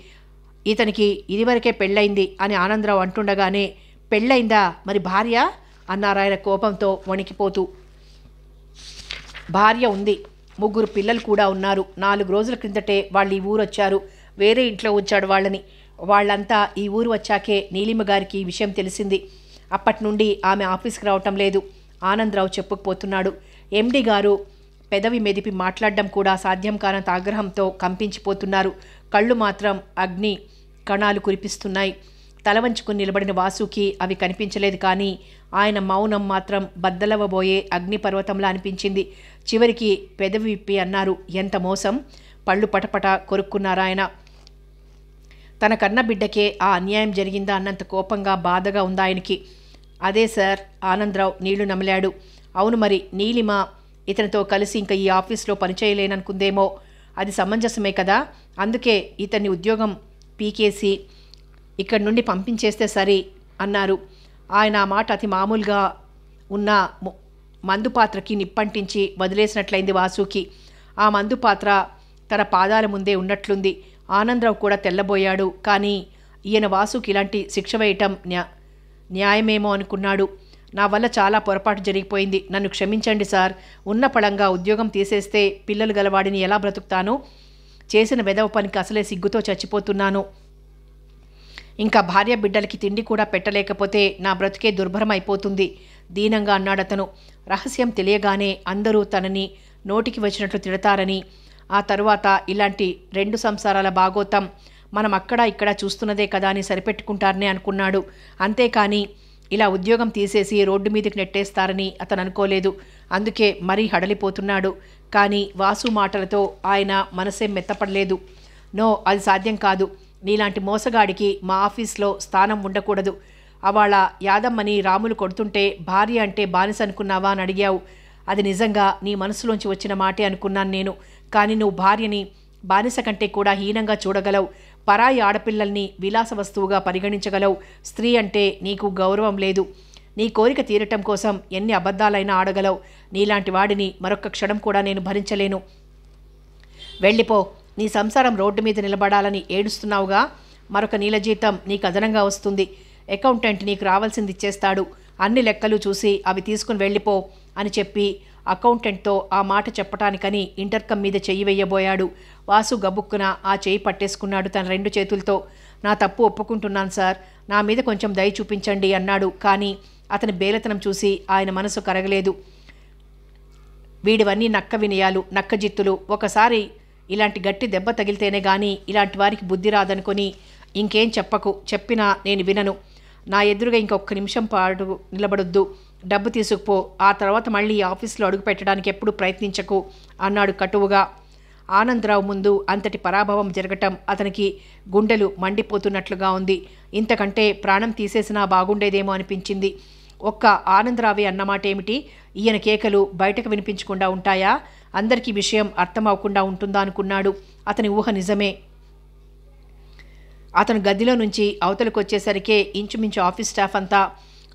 ఇతనికి ఇదివరకే పెళ్ళయింది అని ఆనందరావు అంటుండగానే, పెళ్ళయిందా, మరి భార్య అన్నారాయన కోపంతో వణికిపోతూ. భార్య ఉంది, 3 పిల్లలు కూడా ఉన్నారు. 4 రోజుల క్రిందటే వాళ్ళు ఈ ఊరు వచ్చారు. వేరే ఇంట్లో ఉంచాడు వాళ్ళని. వాళ్ళంతా ఈ ఊరు వచ్చాకే నీలిమ గారికి ఈ విషయం తెలిసింది. అప్పటి నుండి ఆమె ఆఫీస్కి రావటం లేదు. ఆనందరావు చెప్పుకుపోతున్నాడు. ఎండీ గారు పెదవి మెదిపి మాట్లాడడం కూడా సాధ్యం కానంత ఆగ్రహంతో కంపించిపోతున్నారు. కళ్ళు మాత్రం అగ్ని కణాలు కురిపిస్తున్నాయి. తల వంచుకుని నిలబడిన వాసుకి అవి కనిపించలేదు, కానీ ఆయన మౌనం మాత్రం బద్దలవబోయే అగ్నిపర్వతంలా అనిపించింది. చివరికి పెదవి విప్పి అన్నారు, ఎంత మోసం. పళ్ళు పటపట కొరుక్కున్నారాయన. తన కన్న బిడ్డకే ఆ అన్యాయం జరిగిందా అన్నంత కోపంగా, బాధగా ఉంది ఆయనకి. అదే సార్, ఆనందరావు నీళ్లు నమిలాడు. అవును, మరి నీలిమ ఇతనితో కలిసి ఇంకా ఈ ఆఫీస్లో పనిచేయలేననుకుందేమో. అది సమంజసమే కదా. అందుకే ఇతన్ని ఉద్యోగం పీకేసి ఇక్కడి నుండి పంపించేస్తే సరి అన్నారు. ఆయన ఆ మాట అతి మామూలుగా ఉన్న మందు పాత్రకి నిప్పంటించి వదిలేసినట్లయింది వాసుకి. ఆ మందు పాత్ర తన పాదాల ముందే ఉన్నట్లుంది. ఆనందరావు కూడా తెల్లబోయాడు. కానీ ఈయన వాసుకి ఇలాంటి శిక్ష వేయటం న్యాయమేమో అనుకున్నాడు. నా వల్ల చాలా పొరపాటు జరిగిపోయింది, నన్ను క్షమించండి సార్. ఉన్న పళంగా ఉద్యోగం తీసేస్తే పిల్లలు గలవాడిని ఎలా బ్రతుకుతాను? చేసిన వెధవ పనికి అసలే సిగ్గుతో చచ్చిపోతున్నాను. ఇంకా భార్య బిడ్డలకి తిండి కూడా పెట్టలేకపోతే నా బ్రతుకే దుర్భరం అయిపోతుంది దీనంగా అన్నాడతను. రహస్యం తెలియగానే అందరూ తనని నోటికి వచ్చినట్లు తిడతారని, ఆ తరువాత ఇలాంటి 2 సంసారాల బాగోతం మనం అక్కడ ఇక్కడ చూస్తున్నదే కదా అని సరిపెట్టుకుంటారని అనుకున్నాడు. అంతేకాని ఇలా ఉద్యోగం తీసేసి రోడ్డు మీదకి నెట్టేస్తారని అతను అనుకోలేదు. అందుకే మరీ హడలిపోతున్నాడు. కానీ వాసు మాటలతో ఆయన మనసేం మెత్తపడలేదు. నో, అది సాధ్యం కాదు. నీలాంటి మోసగాడికి మా ఆఫీస్లో స్థానం ఉండకూడదు. అవాళ యాదమ్మని రాములు కొడుతుంటే భార్య అంటే బానిస అనుకున్నావా అని అడిగావు. అది నిజంగా నీ మనసులోంచి వచ్చిన మాటే అనుకున్నాను నేను. కానీ నువ్వు భార్యని బానిస కంటే కూడా హీనంగా చూడగలవు. పరాయి ఆడపిల్లల్ని విలాస వస్తువుగా పరిగణించగలవు. స్త్రీ అంటే నీకు గౌరవం లేదు. నీ కోరిక తీరటం కోసం ఎన్ని అబద్ధాలైనా ఆడగలవు. నీలాంటి వాడిని మరొక్క క్షణం కూడా నేను భరించలేను. వెళ్ళిపో. నీ సంసారం రోడ్డు మీద నిలబడాలని ఏడుస్తున్నావుగా. మరొక నెల జీతం నీకు అదనంగా వస్తుంది. అకౌంటెంట్ నీకు రావాల్సింది ఇచ్చేస్తాడు. అన్ని లెక్కలు చూసి అవి తీసుకుని వెళ్ళిపో అని చెప్పి అకౌంటెంట్తో ఆ మాట చెప్పటానికని ఇంటర్కమ్ మీద చెయ్యి వెయ్యబోయాడు. వాసు గబుక్కున ఆ చెయ్యి పట్టేసుకున్నాడు తన 2 చేతులతో. నా తప్పు ఒప్పుకుంటున్నాను సార్, నా మీద కొంచెం దయ చూపించండి అన్నాడు. కానీ అతని బేలతనం చూసి ఆయన మనసు కరగలేదు. వీడివన్నీ నక్క వినయాలు, నక్క జిత్తులు. ఒకసారి ఇలాంటి గట్టి దెబ్బ తగిలితేనే గాని ఇలాంటి వారికి బుద్ధి రాదనుకొని ఇంకేం చెప్పకు. చెప్పినా నేను వినను. నా ఎదురుగా ఇంకొక నిమిషం పాటు నిలబడొద్దు. డబ్బు తీసుకుపో. ఆ తర్వాత మళ్ళీ ఆఫీస్లో అడుగు పెట్టడానికి ఎప్పుడు ప్రయత్నించకు అన్నాడు కటువుగా. ఆనందరావు ముందు అంతటి పరాభవం జరగటం అతనికి గుండెలు మండిపోతున్నట్లుగా ఉంది. ఇంతకంటే ప్రాణం తీసేసినా బాగుండేదేమో అనిపించింది. ఒక్క ఆనందరావే అన్నమాట ఏమిటి? ఈయన కేకలు బయటకు వినిపించకుండా ఉంటాయా? అందరికీ విషయం అర్థమవకుండా ఉంటుందా అనుకున్నాడు. అతని ఊహ నిజమే. అతను గదిలో నుంచి అవతలకు వచ్చేసరికే ఇంచుమించు ఆఫీస్ స్టాఫ్ అంతా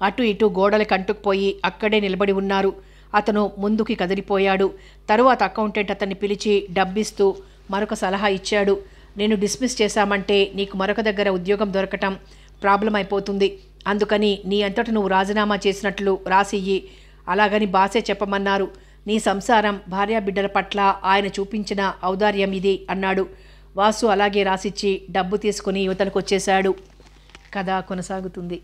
అటు ఇటు గోడలకు అంటుకుపోయి అక్కడే నిలబడి ఉన్నారు. అతను ముందుకి కదిలిపోయాడు. తరువాత అకౌంటెంట్ అతన్ని పిలిచి డబ్బిస్తూ మరొక సలహా ఇచ్చాడు. నేను డిస్మిస్ చేశామంటే నీకు మరొక దగ్గర ఉద్యోగం దొరకటం ప్రాబ్లం అయిపోతుంది. అందుకని నీ అంతట నువ్వు రాజీనామా చేసినట్లు రాసియ్యి. అలాగని బాసే చెప్పమన్నారు. నీ సంసారం, భార్యాబిడ్డల పట్ల ఆయన చూపించిన ఔదార్యం ఇది అన్నాడు. వాసు అలాగే రాసిచ్చి డబ్బు తీసుకుని యువతలకు వచ్చేశాడు. కథ కొనసాగుతుంది.